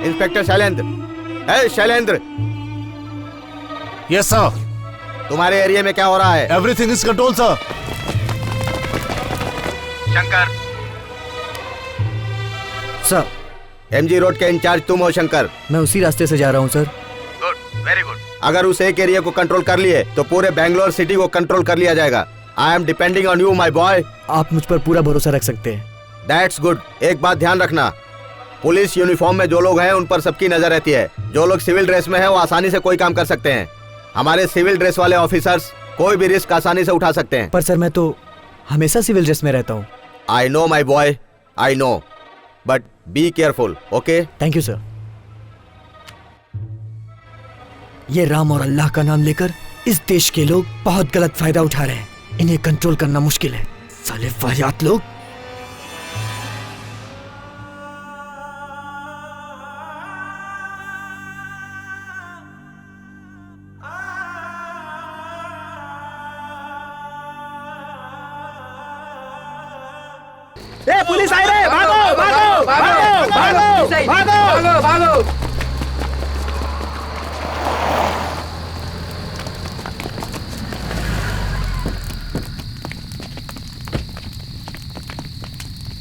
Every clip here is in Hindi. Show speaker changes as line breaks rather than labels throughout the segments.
इंस्पेक्टर शैलेंद्र। है शैलेंद्र।
Yes sir.
तुम्हारे एरिया में क्या हो रहा है?
Everything is control sir.
Shankar.
Sir.
MG road के इंचार्ज तुम हो शंकर?
मैं उसी रास्ते से जा रहा हूँ सर।
Good, very good. अगर उस एक एरिया को कंट्रोल कर लिए तो पूरे बेंगलोर सिटी को कंट्रोल कर लिया जाएगा। I am depending on you my boy.
आप मुझ पर पूरा भरोसा रख सकते हैं।
That's good. एक बात ध्यान रखना, पुलिस यूनिफॉर्म में जो लोग हैं उन पर सबकी नजर रहती है। जो लोग सिविल ड्रेस में हैं वो आसानी से कोई काम कर सकते हैं। हमारे सिविल ड्रेस वाले ऑफिसर्स कोई भी रिस्क आसानी से उठा सकते हैं।
पर सर मैं तो हमेशा सिविल ड्रेस में रहता हूँ।
I know my boy, I know, but be careful, okay?
Thank you sir. ये राम और अल्लाह का नाम लेकर इस देश के लोग बहुत गलत फायदा उठा रहे हैं। इन्हें कंट्रोल करना मुश्किल है। साले वाहियात लोग।
ए पुलिस आई रे, भागो भागो भागो भागो भागो भागो।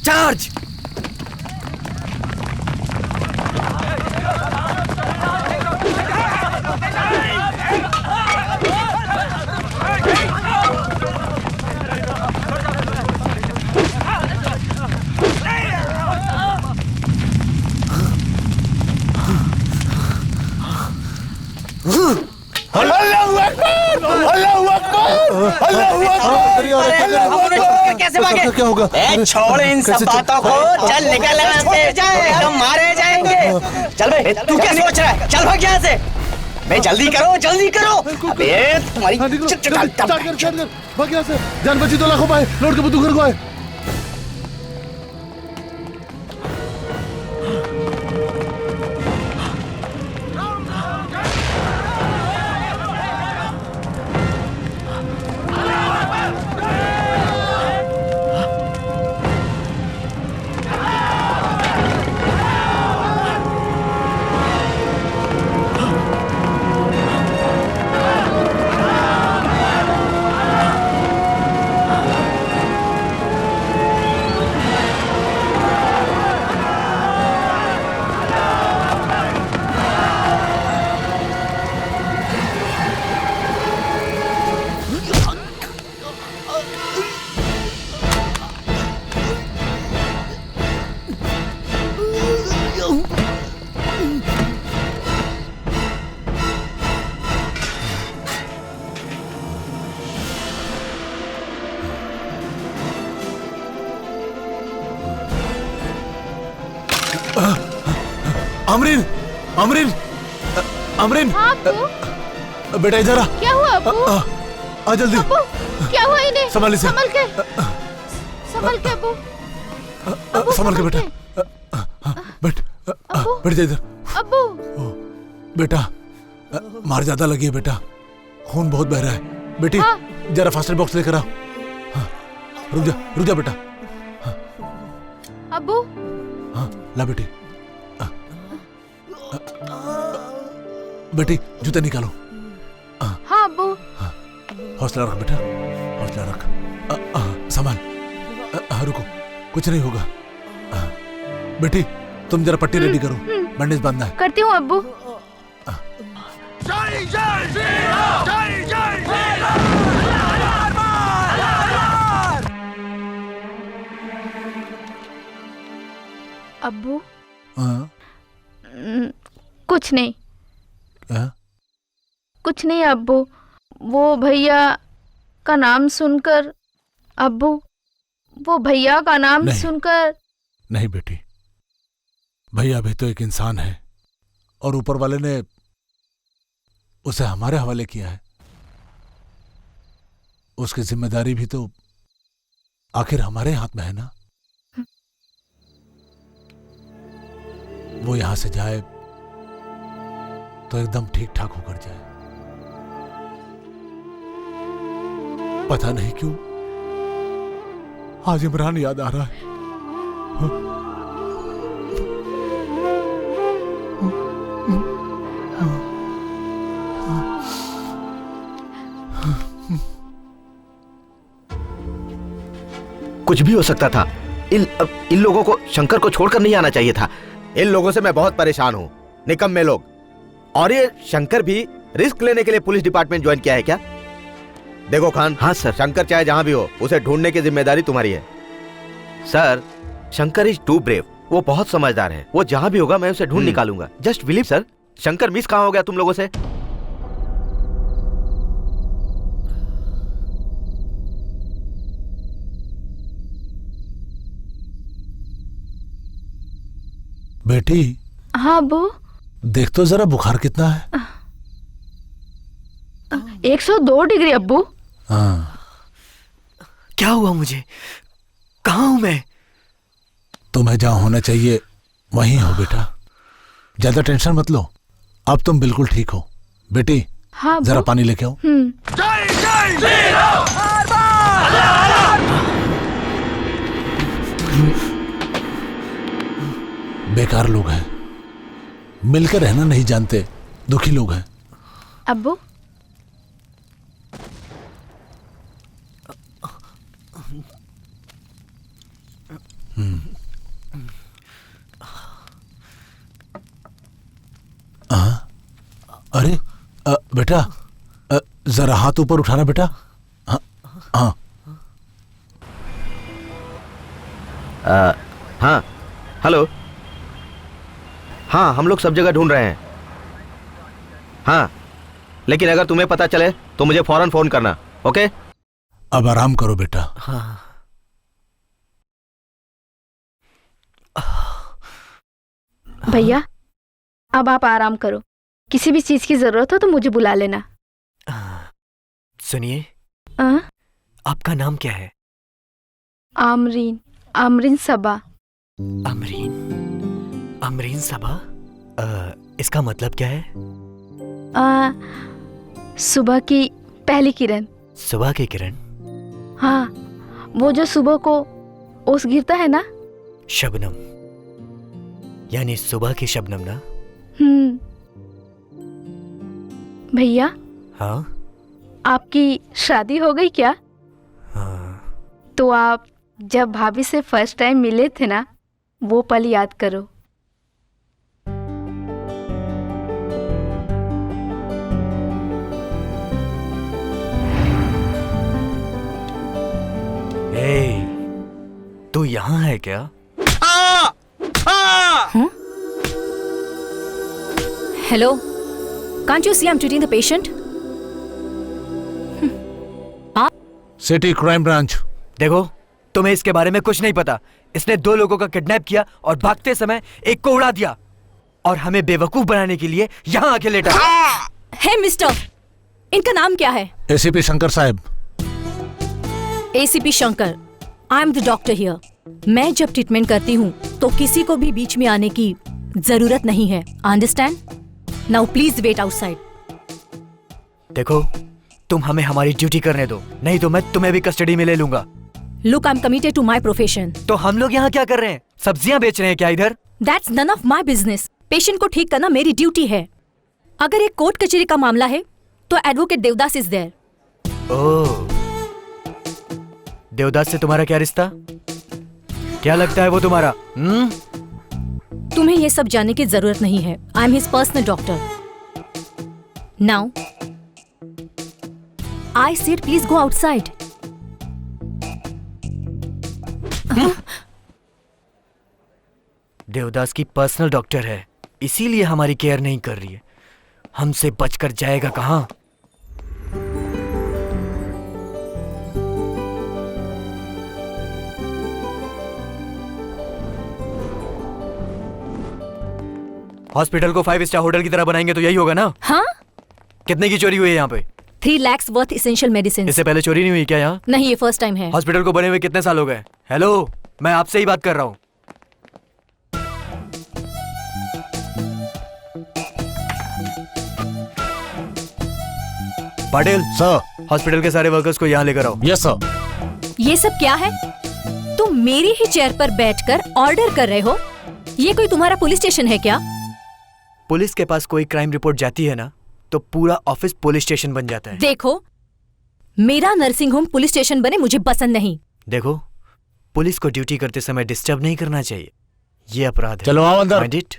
चार्ज।
कैसे भागे? क्या होगा? छोड़ इन सब बातों को, चल निकल यहाँ से, हम मारे जाएंगे। चल भाई, तू क्या सोच रहा है? चल भाग यहाँ से। भाई जल्दी करो, जल्दी करो। अबे तुम्हारी
भाग यहाँ से। जान बची तो लाखों पाए, लौट के बुद्धू घर को आए। अमरीन, अमरीन, अमरीन।
हाँ अब्बू।
बेटा इधर आ।
क्या हुआ अब्बू?
आ जल्दी।
अब्बू क्या हुआ इन्हें?
संभाल इसे।
संभल के, संभल के अब्बू।
संभाल के बेटा। बैठ, बैठ जा इधर।
अब्बू।
बेटा मार ज्यादा लगी है बेटा, खून बहुत बह रहा है। बेटी
हाँ।
जरा फास्ट एड बॉक्स लेकर आओ। रुक जा बेटा।
अब्बू।
हाँ ला बेटी। बेटी जूते निकालो।
हाँ अब्बू।
हौसला रख बेटा, हौसला रख। संभाल। रुको, कुछ नहीं होगा। बेटी तुम जरा पट्टी रेडी करो, बैंडेज बांधना है।
करती हूँ अब्बू।
जय जय श्री राम, जय जय श्री राम।
अब्बू
कुछ नहीं।
क्या?
कुछ नहीं अब्बू, वो भैया का नाम सुनकर, अब्बू वो भैया का नाम
नहीं।
सुनकर।
नहीं बेटी, भैया भी तो एक इंसान है और ऊपर वाले ने उसे हमारे हवाले किया है। उसकी जिम्मेदारी भी तो आखिर हमारे हाथ में है ना। वो यहां से जाए तो एकदम ठीक ठाक होकर जाए। पता नहीं क्यों आज इमरान याद आ रहा है।
कुछ भी हो सकता था। इन लोगों को शंकर को छोड़कर नहीं आना चाहिए था। इन लोगों से मैं बहुत परेशान हूँ, निकम्मे लोग। और ये शंकर भी रिस्क लेने के लिए पुलिस डिपार्टमेंट ज्वाइन किया है क्या? देखो खान। हाँ सर। शंकर चाहे जहां भी हो, उसे ढूंढने की जिम्मेदारी तुम्हारी है। Sir, Shankar is too brave. वो बहुत समझदार है। वो जहां भी होगा मैं उसे ढूंढ निकालूंगा। Just believe sir. Shankar miss कहां हो गया तुम लोगों से?
बेटी।
हाँ अब्बू।
देख तो जरा बुखार कितना है।
102 डिग्री अब्बू।
हाँ।
क्या हुआ मुझे? कहाँ हूं मैं?
तुम्हें जहां होना चाहिए वहीं हो बेटा। ज्यादा टेंशन मत लो, अब तुम बिल्कुल ठीक हो। बेटी
हाँ
जरा पानी लेके आओ। बेकार लोग हैं, मिलकर रहना नहीं जानते, दुखी लोग हैं।
अब्बू
अरे बेटा, जरा हाथ ऊपर उठाना बेटा। हाँ हाँ।
हाँ हेलो। हाँ, हम लोग सब जगह ढूंढ रहे हैं। हाँ, लेकिन अगर तुम्हें पता चले तो मुझे फौरन फोन करना, ओके?
अब आराम करो बेटा।
हाँ।
भैया, अब आप आराम करो। किसी भी चीज की जरूरत हो तो मुझे बुला लेना।
सुनिए, आपका नाम क्या है?
आमरीन। आमरीन सबा।
अमरीन सबा? इसका मतलब क्या है?
सुबह की पहली किरण।
सुबह की किरण?
हाँ, वो जो सुबह को ओस गिरता है ना।
शबनम, यानी सुबह की शबनम ना?
भैया।
हाँ?
आपकी शादी हो गई क्या?
हाँ।
तो आप जब भाभी से फर्स्ट टाइम मिले थे ना, वो पल याद करो।
तू यहाँ है क्या?
Hello, can't you see I'm treating the patient?
City crime branch.
देखो, तुम्हें इसके बारे में कुछ नहीं पता। इसने 2 लोगों का किडनैप किया और भागते समय एक को उड़ा दिया और हमें बेवकूफ बनाने के लिए यहाँ आके लेटा।
Hey मिस्टर, इनका नाम क्या है?
एसीपी शंकर साहब।
ACP Shankar, I am the doctor here. मैं जब ट्रीटमेंट करती हूँ तो किसी को भी बीच में आने की जरूरत नहीं है। Understand? Now please wait outside.
देखो, तुम हमें हमारी ड्यूटी करने दो, नहीं तो मैं तुम्हें भी कस्टडी में ले लूंगा।
Look, I am committed to my profession.
तो हम लोग यहाँ क्या कर रहे हैं? सब्जियां बेच रहे हैं क्या इधर?
That's none of my business. Patient को ठीक करना मेरी ड्यूटी है। अगर एक कोर्ट कचहरी का मामला है तो एडवोकेट देवदास इज देयर।
ओह, देवदास से तुम्हारा क्या रिश्ता? क्या लगता है वो तुम्हारा?
तुम्हें ये सब जानने की जरूरत नहीं है। आई am his personal doctor. Now I said please go outside.
Devdas की पर्सनल डॉक्टर है, इसीलिए हमारी केयर नहीं कर रही है। हमसे बचकर जाएगा कहाँ? हॉस्पिटल को 5 स्टार होटल की तरह बनाएंगे तो यही होगा ना?
हाँ?
कितने की चोरी हुई है यहाँ पे?
3 lakhs वर्थ इसेंशियल मेडिसिन।
इससे पहले चोरी नहीं हुई क्या यहाँ?
नहीं, ये फर्स्ट टाइम है।
हॉस्पिटल को बने हुए कितने साल हो गए? हेलो, मैं आपसे ही बात कर रहा हूँ। पाटिल
सर।
हॉस्पिटल के सारे वर्कर्स को यहाँ लेकर आओ।
Yes sir.
ये सब क्या है? तुम मेरी ही चेयर पर बैठकर ऑर्डर कर रहे हो? ये कोई तुम्हारा पुलिस स्टेशन है क्या?
पुलिस के पास कोई क्राइम रिपोर्ट जाती है ना, तो पूरा ऑफिस पुलिस स्टेशन बन जाता है।
देखो, मेरा नर्सिंग होम पुलिस स्टेशन बने मुझे पसंद नहीं।
देखो, पुलिस को ड्यूटी करते समय डिस्टर्ब नहीं करना चाहिए, ये अपराध है।
चलो आओ अंदर।
Mind it?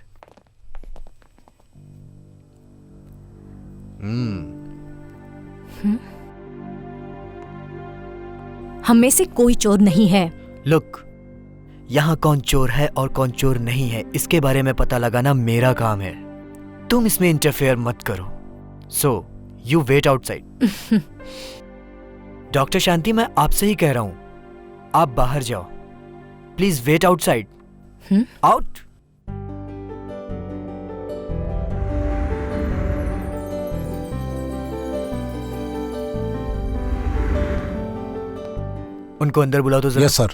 हम में से कोई चोर नहीं है।
लुक, यहाँ कौन चोर है और कौन चोर नहीं है इसके बारे में पता लगाना मेरा काम है। तुम इसमें इंटरफेयर मत करो। So you wait outside. Doctor Shanti, मैं आपसे ही कह रहा हूं, आप बाहर जाओ। Please wait outside. आउट। उनको अंदर बुलाओ तो जरा।
Yes sir.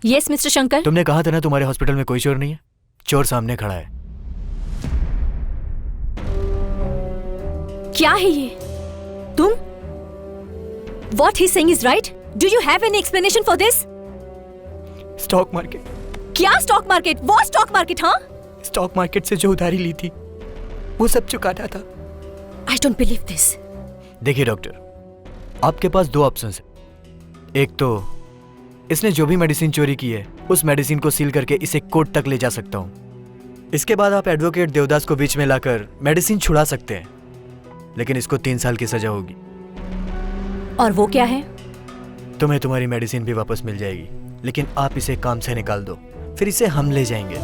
Yes mister Shankar.
तुमने कहा था ना तुम्हारे हॉस्पिटल में कोई चोर नहीं है। चोर सामने खड़ा है।
क्या है ये? तुम? What he's saying is right? Do you have any explanation for this?
Stock market.
क्या स्टॉक मार्केट? वो स्टॉक मार्केट? हाँ,
स्टॉक मार्केट से जो उधारी ली थी वो सब चुकाना था।
I don't believe this.
देखिए डॉक्टर, आपके पास दो ऑप्शंस हैं। एक तो इसने जो भी मेडिसिन चोरी की है उस मेडिसिन को सील करके इसे कोर्ट तक ले जा सकता हूँ। इसके बाद आप एडवोकेट देवदास को बीच में लाकर मेडिसिन छुड़ा सकते हैं, लेकिन इसको 3 साल की सजा होगी।
और वो क्या है?
तुम्हें तुम्हारी मेडिसिन भी वापस मिल जाएगी, लेकिन आप इसे काम से निकाल दो, फिर इसे हम ले जाएंगे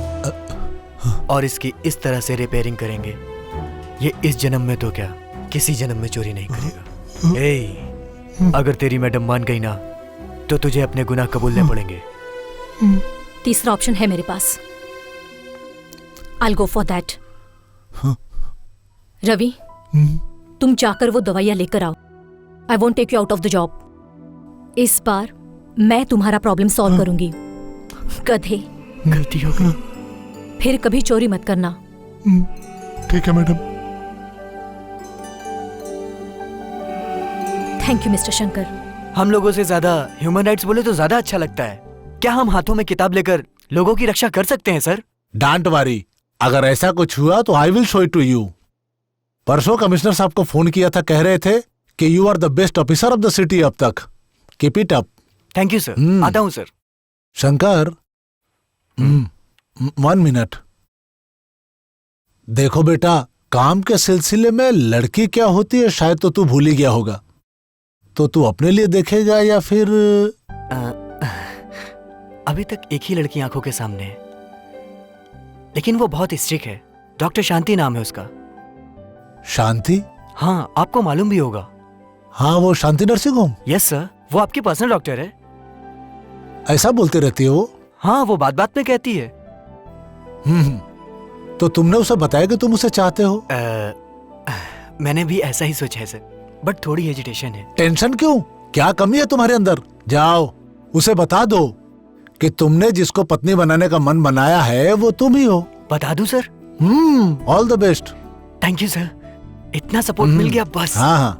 और इसकी इस तरह से रिपेयरिंग करेंगे। ये इस जन्म में तो क्या, किसी जन्म में चोरी नहीं करेगा। ए, अगर तेरी मैडम मान गई ना तो तुझे अपने गुनाह कबूलने पड़ेंगे।
तीसरा ऑप्शन है मेरे पास। I'll go for that. Ravi, तुम जाकर वो दवाइयां लेकर आओ। I won't take you out of the job. इस बार मैं तुम्हारा प्रॉब्लम सॉल्व करूंगी। गधे,
गलती हो गई।
फिर कभी चोरी मत करना।
ठीक है madam.
Thank you mister Shankar.
हम लोगों से ज्यादा ह्यूमन राइट्स बोले तो ज्यादा अच्छा लगता है। क्या हम हाथों में किताब लेकर लोगों की रक्षा कर सकते हैं सर?
डोंट वरी, अगर ऐसा कुछ हुआ तो I will show it to you. परसों कमिश्नर साहब को फोन किया था, कह रहे थे कि you are the best officer of the city अब तक। Keep it up.
Thank you sir. आता हूँ सर।
शंकर, 1 मिनट। देखो बेटा, काम के सिलसिले में लड़की क्या होती है शायद तो तू भूल ही गया होगा, तो तू अपने लिए देखेगा या फिर?
अभी तक एक ही लड़की आंखों के सामने है, लेकिन वो बहुत स्ट्रिक्ट है। डॉक्टर शांति नाम है उसका।
शांति?
हाँ, आपको मालूम भी होगा।
हाँ, वो शांति नर्सिंग होम।
यस सर, वो आपकी पर्सनल डॉक्टर है।
ऐसा बोलती रहती है वो?
हाँ, वो बात बात में कहती है।
तो तुमने उसे बताया कि तुम उसे चाहते हो?
मैंने भी ऐसा ही सोचा है सर, बट थोड़ी हेजिटेशन है।
टेंशन क्यों? क्या कमी है तुम्हारे अंदर? जाओ उसे बता दो कि तुमने जिसको पत्नी बनाने का मन बनाया है वो तुम ही हो।
बता दूं sir?
All the best.
Thank you sir, इतना सपोर्ट मिल गया बस।
हाँ हाँ।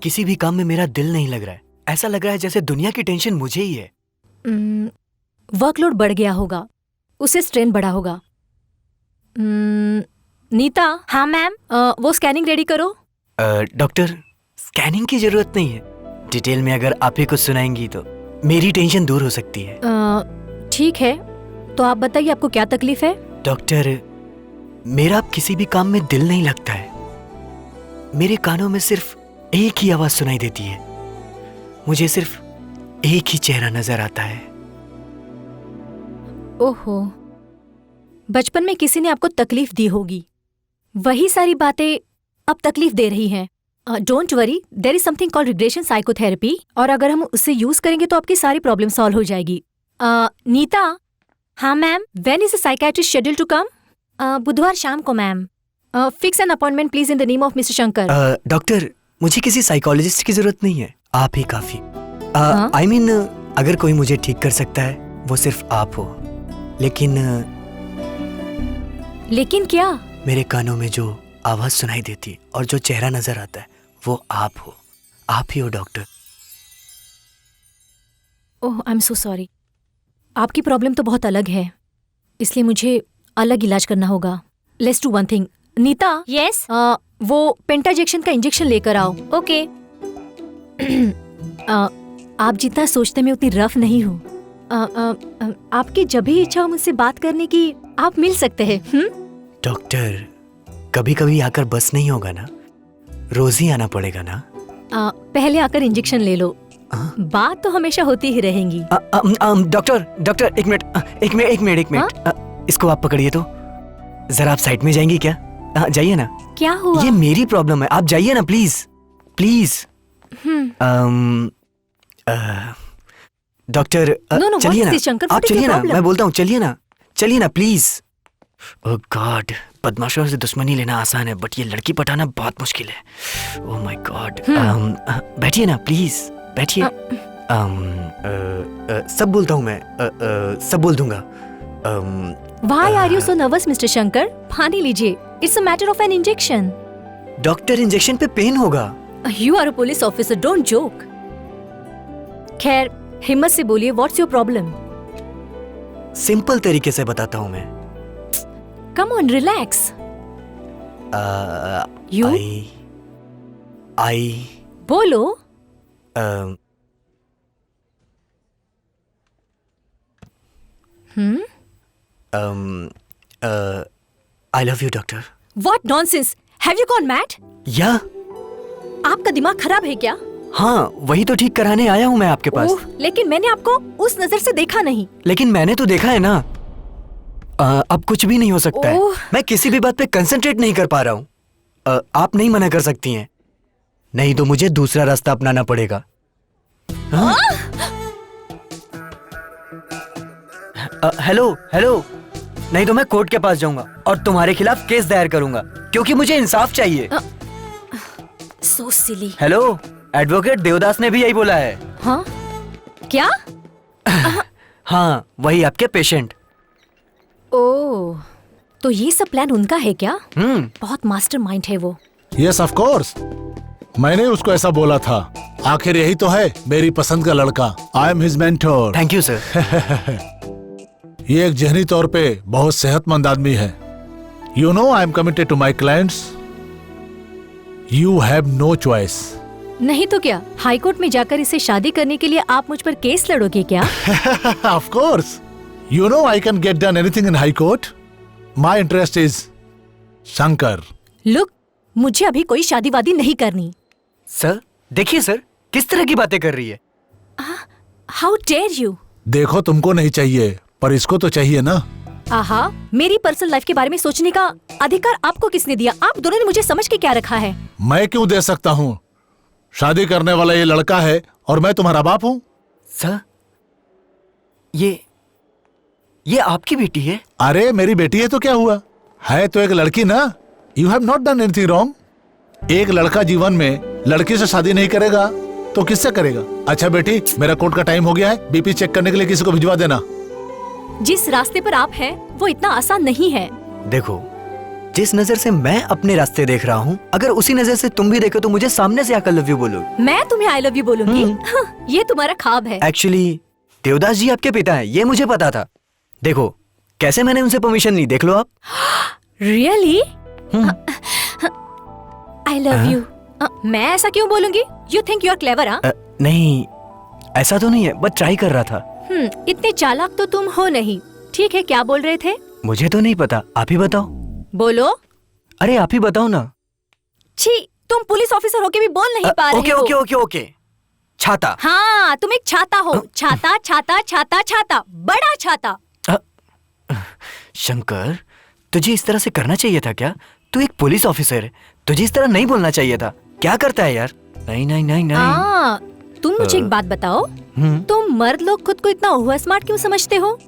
किसी भी काम में मेरा दिल नहीं लग रहा है। ऐसा लग रहा है जैसे दुनिया की टेंशन मुझे ही है।
वर्कलोड बढ़ गया होगा, उसे स्ट्रेन बढ़ा होगा। नीता। हाँ मैम। वो स्कैनिंग रेडी करो।
डॉक्टर, स्कैनिंग की जरूरत नहीं है। डिटेल में अगर आप ही कुछ सुनाएंगी तो मेरी टेंशन दूर हो सकती है।
ठीक है, तो आप बताइए आपको क्या तकलीफ है?
डॉक्टर, मेरा अब किसी भी काम में दिल नहीं लगता है। मेरे कानों में सिर्फ एक ही आवाज सुनाई देती है। मुझे सिर्फ एक ही चेहरा नजर आता है।
ओहो, बचपन में किसी ने आपको तकलीफ दी होगी, वही सारी बातें अब तकलीफ दे रही हैं। Don't worry, there is something called regression psychotherapy, और अगर हम उसे यूज करेंगे तो आपकी सारी प्रॉब्लम सॉल्व हो जाएगी। नीता। हाँ ma'am. When is the psychiatrist schedule to come? बुधवार शाम को ma'am. Fix an appointment please in the name of mister Shankar.
Doctor, मुझे किसी साइकोलॉजिस्ट की जरूरत नहीं है, आप ही काफी। आई मीन, अगर कोई मुझे ठीक कर सकता है वो सिर्फ आप हो। लेकिन
क्या?
मेरे कानों में जो आवाज सुनाई देती है और जो चेहरा नजर आता है वो आप हो। आप ही हो doctor.
Oh, I am so sorry. आपकी प्रॉब्लम तो बहुत अलग है, इसलिए मुझे अलग इलाज करना होगा। Let's do one thing, Neeta. Yes. वो पेंटाजेक्शन का इंजेक्शन लेकर आओ। ओके। आप जितना सोचते मैं उतनी रफ नहीं हूँ। आपकी जब भी इच्छा हो मुझसे बात करने की, आप मिल सकते हैं।
डॉक्टर, कभी कभी आकर बस नहीं होगा ना, रोज ही आना पड़ेगा ना।
पहले आकर इंजेक्शन ले लो, बात तो हमेशा होती ही रहेंगी।
डॉक्टर एक मिनट। इसको आप पकड़िए तो। जरा आप साइड में जाएंगी क्या? जाइए ना।
क्या हुआ?
ये मेरी प्रॉब्लम है, आप जाइए ना प्लीज प्लीज। डॉक्टर चलिए ना, आप चलिए ना, मैं बोलता हूँ चलिए ना प्लीज। ओह गॉड, बदमाशों से दुश्मनी लेना आसान है, बट ये लड़की पटाना बहुत मुश्किल है। Oh my God. बैठिए ना प्लीज, बैठिए। सब बोलता हूँ मैं, सब बोल दूंगा।
Why are you so nervous, Mr. Shankar? पानी लीजिए। It's a matter of an injection.
Doctor, injection पे पेन होगा।
You are a police officer, don't joke. खैर, हिम्मत से बोलिए, what's your problem?
सिंपल तरीके से बताता हूँ मैं।
Come on, relax. You?
I
बोलो।
I love you, doctor.
What nonsense? Have you gone mad?
या
आपका दिमाग खराब है क्या?
हाँ, वही तो ठीक कराने आया हूँ मैं आपके पास।
ओह, लेकिन मैंने आपको उस नजर से देखा नहीं।
लेकिन मैंने तो देखा है ना। अब कुछ भी नहीं हो सकता है। मैं किसी भी बात पे कंसंट्रेट नहीं कर पा रहा हूँ। आप नहीं मना कर सकती हैं, नहीं तो मुझे दूसरा रास्ता अपनाना पड़ेगा। हेलो, नहीं तो मैं कोर्ट के पास जाऊंगा और तुम्हारे खिलाफ केस दायर करूंगा, क्योंकि मुझे इंसाफ चाहिए।
So silly.
Hello, advocate Devdas ने भी यही बोला है।
हाँ? क्या?
हाँ, वही आपके पेशेंट।
ओह, तो ये सब प्लान उनका है क्या? बहुत मास्टरमाइंड है वो।
यस ऑफ कोर्स, मैंने उसको ऐसा बोला था। आखिर यही तो है मेरी पसंद का लड़का। I am his mentor.
Thank you sir.
ये एक जहनी तौर पे बहुत सेहतमंद आदमी है। You know, I am committed to my clients. You have no choice.
नहीं तो क्या, हाई कोर्ट में जाकर इसे शादी करने के लिए आप मुझ पर केस लड़ोगे क्या?
Of course, you know I can get done anything in high court. My interest is Shankar.
Look, मुझे अभी कोई शादी वादी नहीं करनी।
सर देखिए सर, किस तरह की बातें कर रही है।
How dare you.
देखो, तुमको नहीं चाहिए पर इसको तो चाहिए ना।
आहा, मेरी पर्सनल लाइफ के बारे में सोचने का अधिकार आपको किसने दिया? आप दोनों ने मुझे समझ के क्या रखा है?
मैं क्यों दे सकता हूँ? शादी करने वाला ये लड़का है और मैं तुम्हारा बाप हूँ।
सर, ये आपकी बेटी है?
अरे मेरी बेटी है तो क्या हुआ, है तो एक लड़की ना। You have not done anything wrong. एक लड़का जीवन में लड़की से शादी नहीं करेगा तो किससे करेगा? अच्छा बेटी, मेरा कोर्ट का टाइम हो गया है, बीपी चेक करने के लिए किसी को भिजवा देना।
जिस रास्ते पर आप हैं वो इतना आसान नहीं है।
देखो, जिस नजर से मैं अपने रास्ते देख रहा हूँ, अगर उसी नजर से तुम भी देखो तो मुझे सामने से आकर लव यू बोलोगे।
मैं तुम्हें आई लव यू बोलूंगी? ये तुम्हारा ख्वाब है।
एक्चुअली देवदास जी आपके पिता हैं, ये मुझे पता था। देखो कैसे मैंने उनसे परमिशन ली, देख लो आप।
रियली? I love you. मैं ऐसा क्यों बोलूंगी? You think you are clever?
नहीं, ऐसा तो नहीं है, बस ट्राई कर रहा था।
इतने चालाक तो तुम हो नहीं। ठीक है, क्या बोल रहे थे?
मुझे तो नहीं पता, आप ही बताओ।
बोलो।
अरे आप ही बताओ ना।
छी, तुम पुलिस ऑफिसर होके भी बोल नहीं पा रहे हो।
ओके। छाता।
हाँ, तुम एक छाता हो। छाता छाता छाता छाता, बड़ा छाता।
शंकर, तुझे इस तरह से करना चाहिए था क्या? तू एक पुलिस ऑफिसर है, तुझे इस तरह नहीं बोलना चाहिए था। क्या करता है यार? नहीं।
तुम मुझे एक बात बताओ, तुम मर्द लोग खुद को इतना ओवर स्मार्ट क्यों समझते हो,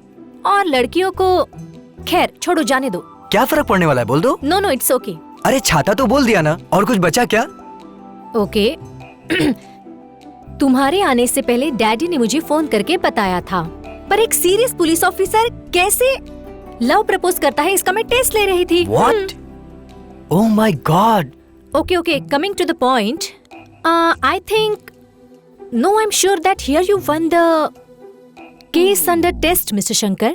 और लड़कियों को? खैर छोड़ो, जाने दो।
क्या फर्क पड़ने वाला है, बोल दो।
No, it's okay.
अरे छाता तो बोल दिया ना, और कुछ बचा क्या?
ओके। तुम्हारे आने से पहले डैडी ने मुझे फोन करके बताया था, पर एक सीरियस पुलिस ऑफिसर कैसे लव प्रपोज करता है इसका मैं टेस्ट ले रही थी।
What? Oh my God.
Okay, coming to the point. I think, no, I'm sure that here you won the case under test, Mr. Shankar.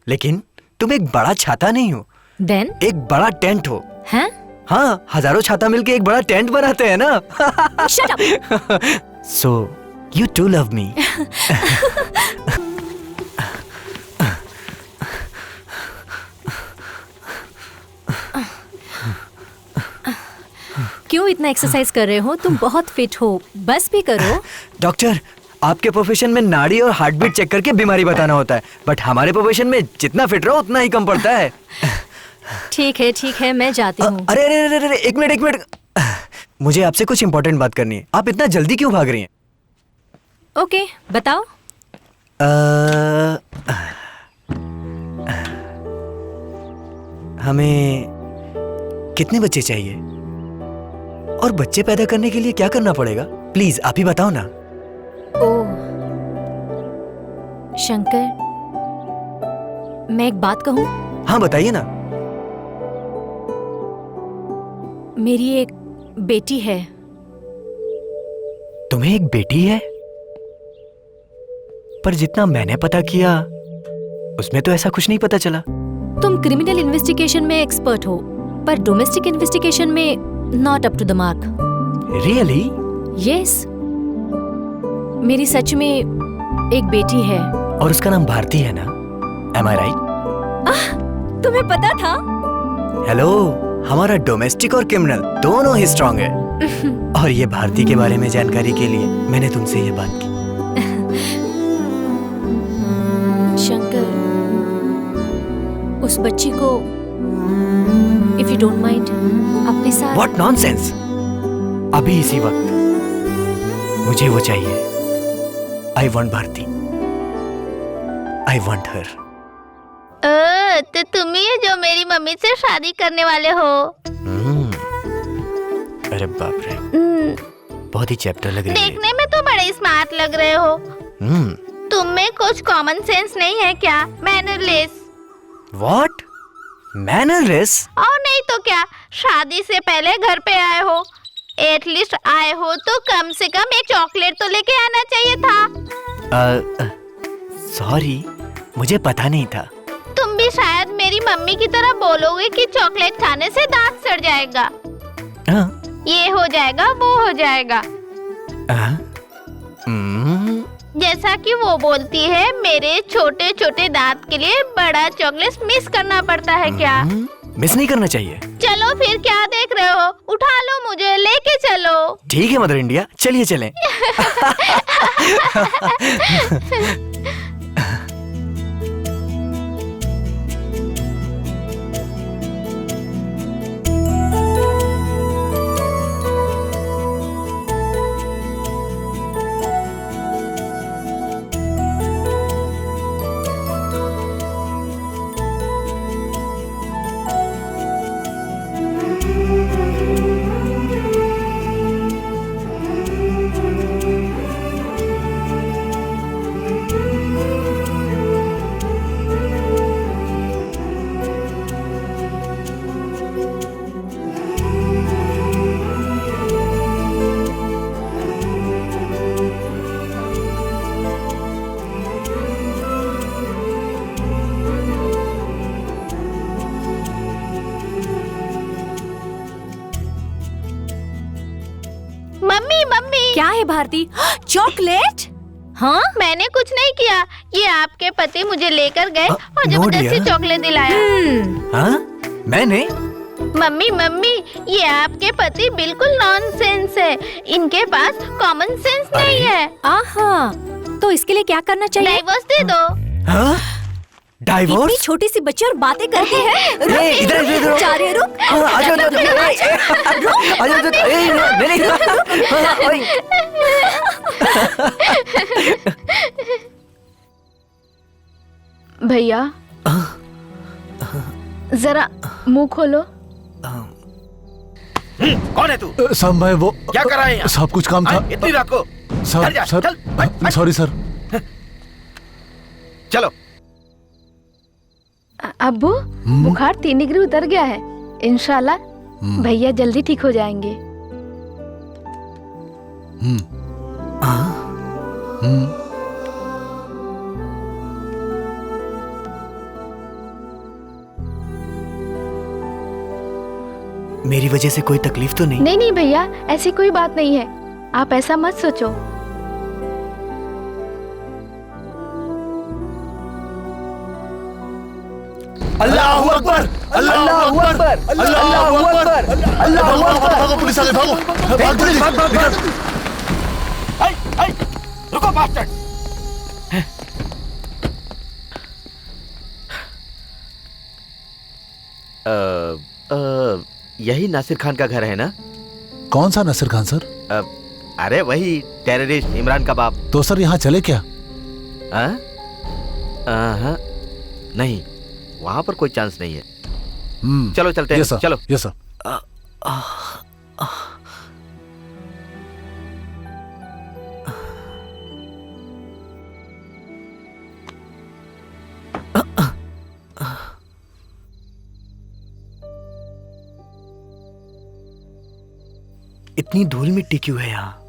लेकिन तुम एक बड़ा छाता नहीं हो,
Then?
एक बड़ा टेंट हो,
हैं?
हाँ, हजारों छाता मिलके एक बड़ा टेंट बनाते हैं ना।
Shut up!
So, you too love me.
क्यों इतना एक्सरसाइज कर रहे हो? तुम बहुत फिट हो, बस भी करो।
डॉक्टर, आपके प्रोफेशन में नाड़ी और हार्ट बीट चेक करके बीमारी बताना होता है, बट हमारे प्रोफेशन में जितना फिट रहो उतना ही कम पड़ता है।
ठीक है, मैं जाती हूँ।
अरे अरे अरे अरे, एक मिनट। मुझे आपसे कुछ इंपॉर्टेंट बात करनी है। आप इतना जल्दी क्यों भाग रही हैं?
ओके, बताओ।
हमें कितने बच्चे चाहिए और बच्चे पैदा करने के लिए क्या करना पड़ेगा? प्लीज आप ही बताओ ना।
ओह शंकर, मैं एक बात कहूँ?
हाँ बताइए ना।
मेरी एक बेटी है।
तुम्हें एक बेटी है? पर जितना मैंने पता किया उसमें तो ऐसा कुछ नहीं पता चला।
तुम क्रिमिनल इन्वेस्टिगेशन में एक्सपर्ट हो, पर डोमेस्टिक इन्वेस्टिगेशन में not up to the mark.
Really?
Yes, मेरी सच में एक बेटी है।
और उसका नाम भारती है ना? एम आई राइट?
तुम्हें पता था?
हेलो, हमारा डोमेस्टिक और क्रिमिनल दोनों ही स्ट्रांग है। और ये भारती के बारे में जानकारी के लिए मैंने तुमसे ये बात की।
शंकर, उस बच्ची को इफ यू डोंट माइंड अपने साथ।
What nonsense! अभी इसी वक्त मुझे वो चाहिए। I want Bharti, I want her.
तो तुम ही है जो मेरी मम्मी से शादी करने वाले हो।
अरे बाप रे, बहुत ही चैप्टर लग रही है।
देखने में तो बड़े स्मार्ट लग रहे हो। तुम में कुछ कॉमन सेंस नहीं है क्या? मैनरलेस।
व्हाट? मैनरलेस?
और नहीं तो क्या, शादी से पहले घर पे आए हो, एटलीस्ट आए हो तो कम से कम एक चॉकलेट तो लेके आना चाहिए था।
सॉरी, मुझे पता नहीं था।
तुम भी शायद मेरी मम्मी की तरह बोलोगे कि चॉकलेट खाने से दांत सड़ जाएगा, ये हो जाएगा, वो हो जाएगा। जैसा कि वो बोलती है, मेरे छोटे छोटे दांत के लिए बड़ा चॉकलेट मिस करना पड़ता है क्या?
मिस नहीं करना चाहिए।
चलो फिर क्या देख रहे हो, उठा लो मुझे, लेके चलो।
ठीक है मदर इंडिया, चलिए चलें।
क्या है भारती? चॉकलेट? हाँ,
मैंने कुछ नहीं किया, ये आपके पति मुझे लेकर गए और
no
जबरदस्ती
dear।
चॉकलेट दिलाया।
हाँ? मैंने?
मम्मी, ये आपके पति बिल्कुल नॉनसेंस है, इनके पास कॉमन सेंस नहीं है।
आहा, तो इसके लिए क्या करना चाहिए?
डाइवोर्स दे दो।
हाँ?
इतनी
डाइवोर्स?
छोटी सी बच्ची और बातें करती है।
इधर
जा रही है, रुक।
भैया जरा मुंह खोलो।
कौन है तू?
साहब मैं वो
क्या कर रहा है यहाँ?
साहब कुछ काम था।
इतनी रात को?
सर
चल जा,
सर
चल, भाग।
Sorry sir.
चलो।
अब्बू, बुखार 3 डिग्री उतर गया है, इंशाल्लाह भैया जल्दी ठीक हो जाएंगे।
मेरी वजह से कोई तकलीफ तो नहीं?
नहीं नहीं भैया, ऐसी कोई बात नहीं है, आप ऐसा मत सोचो।
अल्लाहू अकबर, अल्लाहू अकबर, अल्लाहू अकबर, अल्लाहू अकबर।
भागो पुलिस आ गई, भागो भाग जल्दी, निकल।
रुको बास्टर्ड।
यही नासिर खान का घर है ना?
कौन सा नसीर खान सर?
अरे वही टेररिस्ट इमरान का बाप।
तो सर यहाँ चले क्या?
हाँ? नहीं, वहां पर कोई चांस नहीं है। चलो चलते हैं।
यस सर,
चलो।
Yes sir.
इतनी धूल मिट्टी क्यों है यहाँ?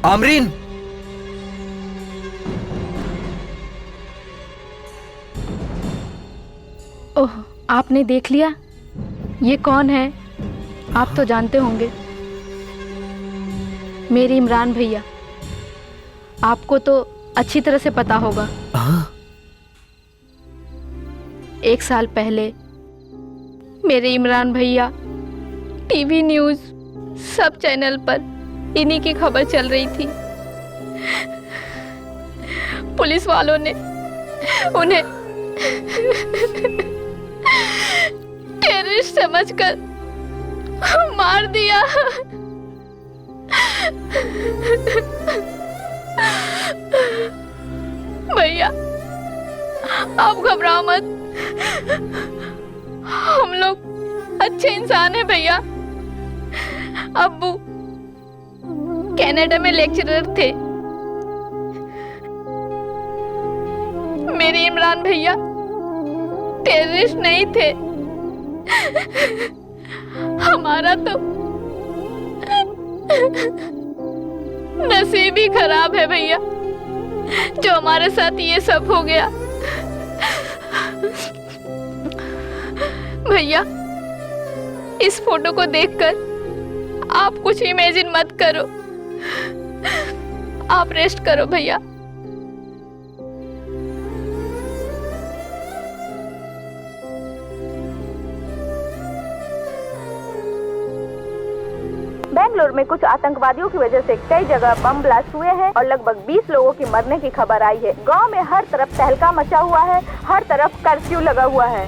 आमरीन,
ओह, आपने देख लिया? ये कौन है? आप तो जानते होंगे, मेरे इमरान भैया। आपको तो अच्छी तरह से पता होगा। 1 साल पहले मेरे इमरान भैया टीवी न्यूज़ सब चैनल पर इन्हीं की खबर चल रही थी। पुलिस वालों ने उन्हें टेररिस्ट समझकर मार दिया। भैया, आप घबराओ मत, हम लोग अच्छे इंसान हैं भैया। अब्बू कनाडा में लेक्चरर थे, मेरे इमरान भैया टेररिस्ट नहीं थे। हमारा तो नसीब ही खराब है भैया, जो हमारे साथ ये सब हो गया। भैया, इस फोटो को देखकर आप कुछ इमेजिन मत करो, आप रेस्ट करो भैया।
बेंगलुरु में कुछ आतंकवादियों की वजह से कई जगह बम ब्लास्ट हुए हैं और लगभग 20 लोगों की मरने की खबर आई है। गांव में हर तरफ तहलका मचा हुआ है, हर तरफ कर्फ्यू लगा हुआ है।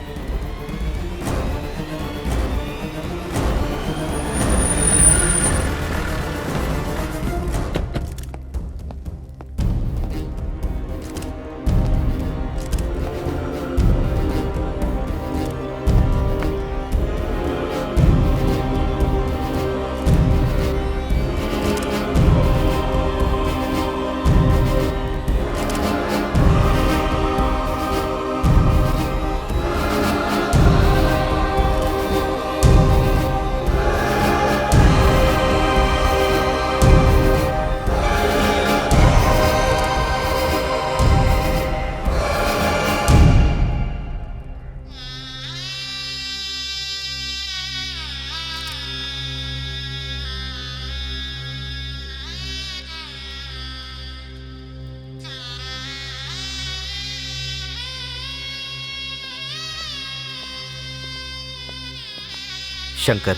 शंकर,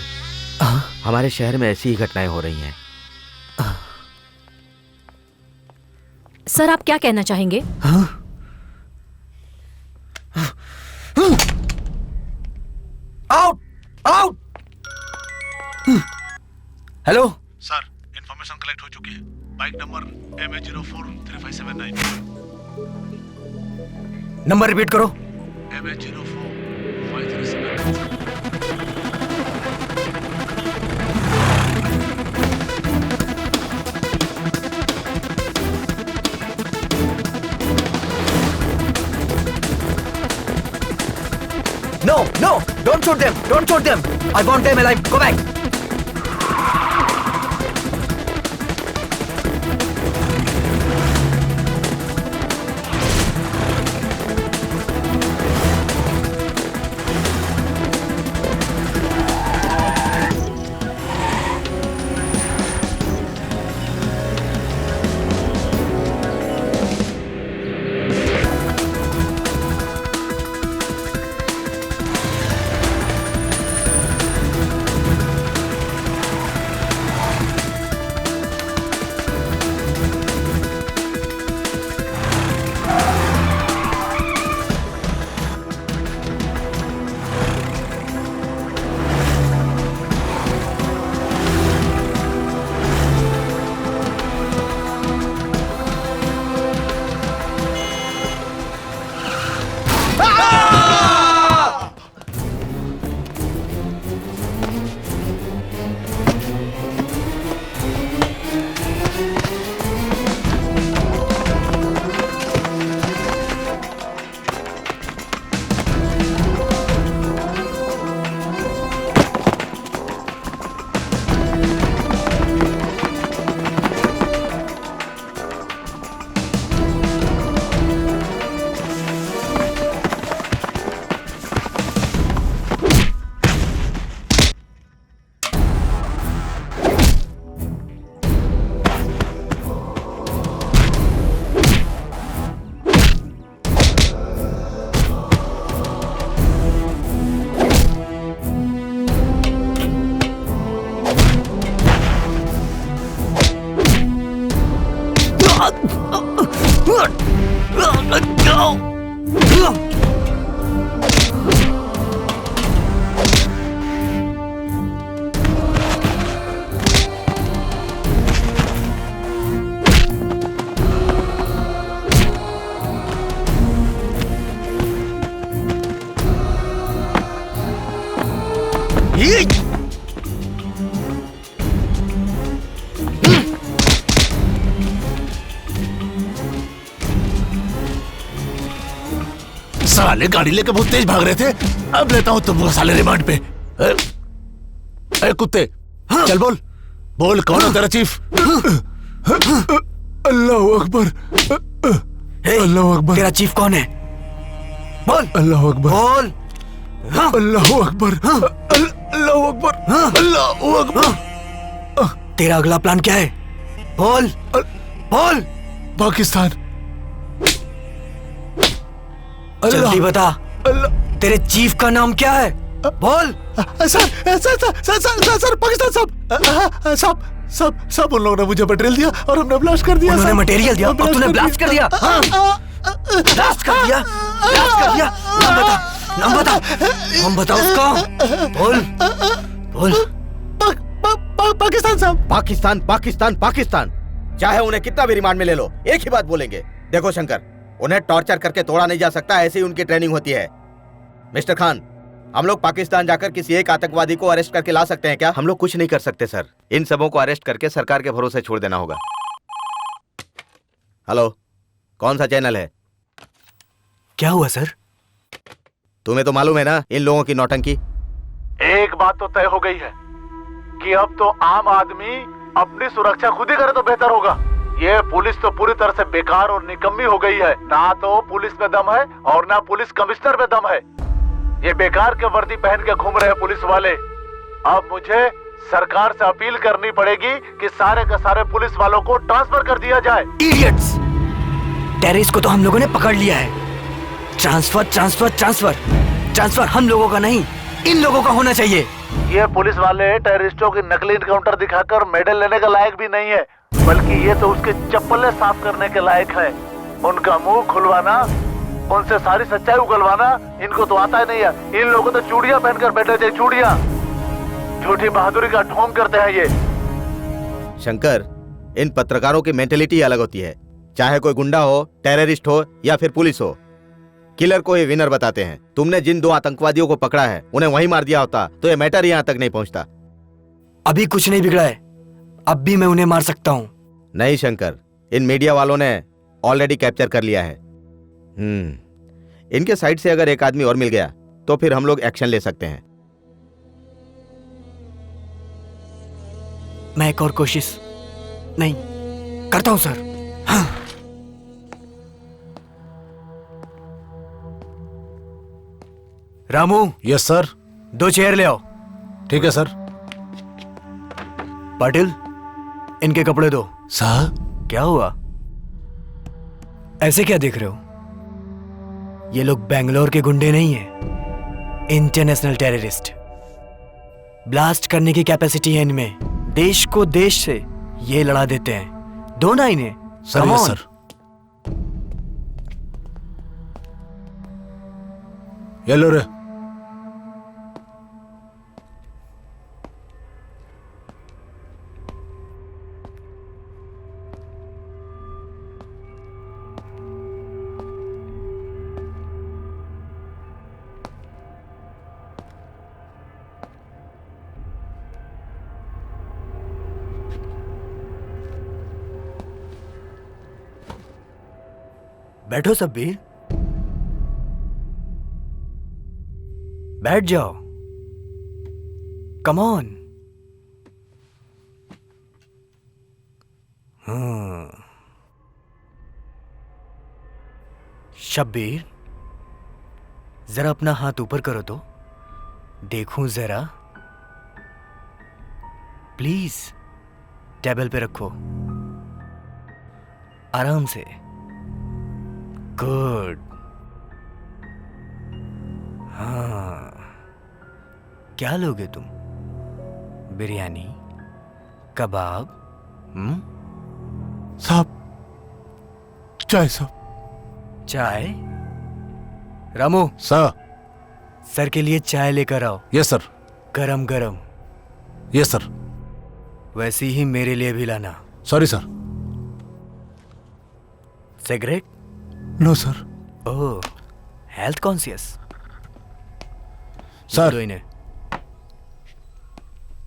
हमारे शहर में ऐसी ही घटनाएं हो रही हैं।
सर, आप क्या कहना चाहेंगे?
Out out. Hello
sir, information collect हो चुकी है। Bike number MH043579।
Number repeat करो।
No, no, don't shoot them. Don't shoot them. I want them alive. Go back.
साले गाड़ी लेके बहुत तेज भाग रहे थे। अब लेता हूँ तुमको साले रिमांड पे। ए कुत्ते, चल बोल बोल, कौन है तेरा चीफ? अल्लाह अकबर, अल्लाह अकबर।
तेरा चीफ कौन है? बोल।
अल्लाह अकबर,
बोल।
अल्लाह अकबर, अल्लाह अकबर, अल्लाह अकबर।
तेरा अगला प्लान क्या है? बोल बोल।
पाकिस्तान।
जल्दी बता। तेरे चीफ का नाम क्या है? बोल।
सर पाकिस्तान सब उन लोगों ने मुझे मटेरियल दिया और हमने ब्लास्ट कर दिया।
उन्होंने मटेरियल दिया और तूने ब्लास्ट कर दिया? ब्लास्ट कर दिया? ब्लास्ट कर दिया? नाम बता, नाम बता उसका। बोल बोल।
पाकिस्तान साहब।
पाकिस्तान पाकिस्तान पाकिस्तान, चाहे उन्हें कितना भी रिमांड में ले लो, एक ही बात बोलेंगे। देखो शंकर, उन्हें टॉर्चर करके तोड़ा नहीं जा सकता, ऐसी उनकी ट्रेनिंग होती है। मिस्टर खान, हम लोग पाकिस्तान जाकर किसी एक आतंकवादी को अरेस्ट करके ला सकते हैं क्या? हम लोग कुछ नहीं कर सकते सर, इन सबों को अरेस्ट करके सरकार के भरोसे छोड़ देना होगा। हेलो, कौन सा चैनल है?
क्या हुआ सर?
तुम्हें तो मालूम है ना इन लोगों की नौटंकी।
एक बात तो तय हो गई है कि अब तो आम आदमी अपनी सुरक्षा खुद ही करे तो बेहतर होगा। ये पुलिस तो पूरी तरह से बेकार और निकम्मी हो गई है। ना तो पुलिस में दम है और ना पुलिस कमिश्नर में दम है। ये बेकार के वर्दी पहन के घूम रहे पुलिस वाले। अब मुझे सरकार से अपील करनी पड़ेगी कि सारे के सारे पुलिस वालों को ट्रांसफर कर दिया जाए।
इडियट्स! टेररिस्ट को तो हम लोगों ने पकड़ लिया है। ट्रांसफर ट्रांसफर ट्रांसफर ट्रांसफर हम लोगों का नहीं, इन लोगों का होना चाहिए।
ये पुलिस वाले टेररिस्टों की नकली इनकाउंटर दिखाकर मेडल लेने के लायक भी नहीं है, बल्कि ये तो उसके चप्पलें साफ करने के लायक है। उनका मुंह खुलवाना, उनसे सारी सच्चाई उगलवाना इनको तो आता ही नहीं है। इन लोगों तो चूड़ियां पहनकर बैठे थे, चूड़ियां। झूठी बहादुरी का ढोंग करते हैं ये।
शंकर, इन पत्रकारों की मेंटेलिटी अलग होती है। चाहे कोई गुंडा हो, टेररिस्ट हो या फिर पुलिस हो, किलर को ही विनर बताते हैं। तुमने जिन 2 आतंकवादियों को पकड़ा है उन्हें वहीं मार दिया होता तो ये मैटर यहाँ तक नहीं पहुंचता।
अभी कुछ नहीं बिगड़ा है, अब भी मैं उन्हें मार सकता हूँ।
नहीं शंकर, इन मीडिया वालों ने ऑलरेडी कैप्चर कर लिया है। इनके साइड से अगर एक आदमी और मिल गया तो फिर हम लोग एक्शन ले सकते हैं।
मैं एक और कोशिश नहीं करता हूं सर। हाँ। रामू।
Yes sir.
2 चेयर ले आओ।
ठीक है सर।
पाटिल, इनके कपड़े दो।
सर
क्या हुआ, ऐसे क्या देख रहे हो? ये लोग बेंगलोर के गुंडे नहीं हैं, इंटरनेशनल टेररिस्ट। ब्लास्ट करने की कैपेसिटी है इनमें, देश को देश से ये लड़ा देते हैं। दो ना इन्हें।
सर। Yes sir. ये लो रे।
बैठो सब्बीर, बैठ जाओ। Come on. शब्बीर, जरा अपना हाथ ऊपर करो तो देखूं जरा। प्लीज टेबल पे रखो, आराम से। गुड। हाँ, क्या लोगे तुम? बिरयानी, कबाब?
साहब, चाय साहब।
चाय? रामू
सर।
सर के लिए चाय लेकर आओ।
Yes sir.
गरम गरम।
Yes sir.
वैसी ही मेरे लिए भी लाना।
Sorry sir.
Cigarette?
No sir.
Oh, health conscious.
Sir.
दो इन्हें,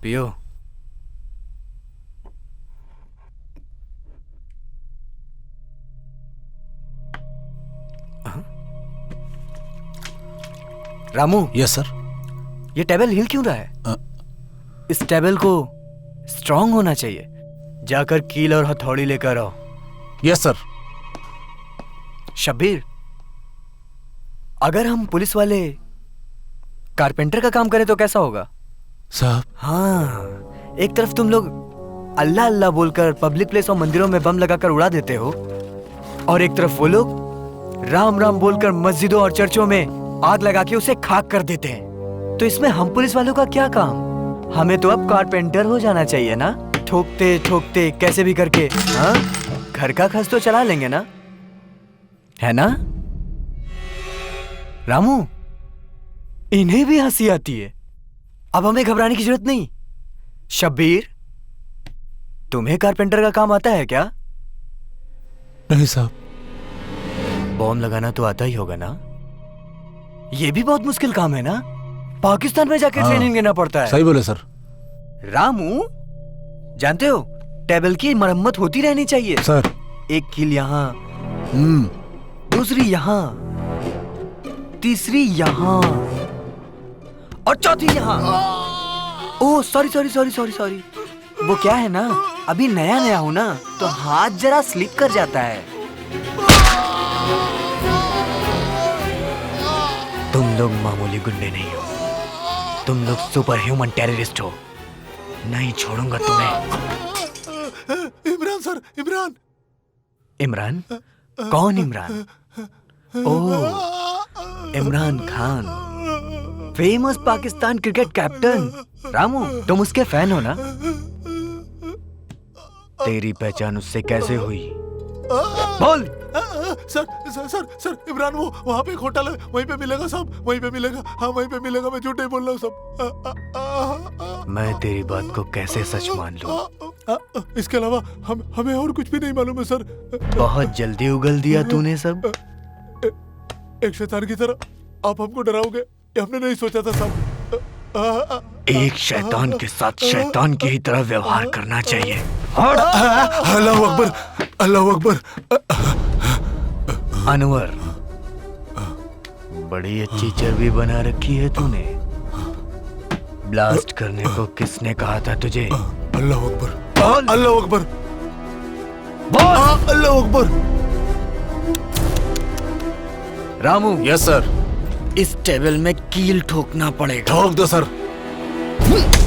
पियो। रामू।
Yes sir.
ये टेबल हिल क्यों रहा है? इस टेबल को स्ट्रांग होना चाहिए। जाकर कील और हथौड़ी लेकर आओ।
Yes sir.
शब्बीर, अगर हम पुलिस वाले कारपेंटर का काम करें तो कैसा होगा?
साहब।
हाँ, एक तरफ तुम लोग अल्लाह अल्लाह बोलकर पब्लिक प्लेस और मंदिरों में बम लगाकर उड़ा देते हो, और एक तरफ वो लोग राम राम बोलकर मस्जिदों और चर्चों में आग लगा के उसे खाक कर देते हैं। तो इसमें हम पुलिस वालों का क्या काम? हमें तो अब कारपेंटर हो जाना चाहिए ना, ठोकते ठोकते कैसे भी करके। हाँ, घर का खर्च तो चला लेंगे ना, है ना? रामू, इन्हें भी हंसी आती है। अब हमें घबराने की जरूरत नहीं। शब्बीर, तुम्हें कारपेंटर का काम आता है क्या?
नहीं साहब।
बॉम्ब लगाना तो आता ही होगा ना? ये भी बहुत मुश्किल काम है ना, पाकिस्तान में जाकर ट्रेनिंग लेना पड़ता है।
सही बोले सर।
रामू, जानते हो टेबल की मरम्मत होती रहनी चाहिए
सर।
एक कील यहाँ, दूसरी यहाँ, तीसरी यहाँ और चौथी यहाँ। Oh sorry sorry sorry sorry sorry. वो क्या है ना, अभी नया नया हूं ना, तो हाथ जरा स्लिप कर जाता है। तुम लोग मामूली गुंडे नहीं हो, तुम लोग सुपर ह्यूमन टेररिस्ट हो। नहीं छोड़ूंगा तुम्हें।
इमरान सर, इमरान।
इमरान? कौन इमरान? ओह, Imran Khan, famous Pakistan cricket captain. Ramu, तुम उसके फैन हो ना? तेरी पहचान उससे कैसे हुई? बोल।
Sir sir sir sir, Imran वो वहाँ पे एक होटल है, वहीं पे मिलेगा साहब, वहीं पे मिलेगा। हाँ, वहीं पे मिलेगा, मैं झूठ नहीं बोल रहा हूँ सब।
मैं तेरी बात को कैसे सच मान लूं?
इसके अलावा हमें और कुछ भी नहीं मालूम है सर।
बहुत जल्दी उगल दिया तूने सब।
एक शैतान की तरह आप हमको डराओगे, ये हमने नहीं सोचा था साहब।
एक शैतान के साथ शैतान की ही तरह व्यवहार करना चाहिए।
अल्लाह अकबर, अल्लाह अकबर।
अनवर, बड़ी अच्छी चर्बी बना रखी है तूने। ब्लास्ट करने को किसने कहा था तुझे?
अल्लाह अकबर, अल्लाह अकबर, अल्लाह अकबर।
रामू।
Yes sir.
इस टेबल में कील ठोकना पड़ेगा।
ठोक दो सर।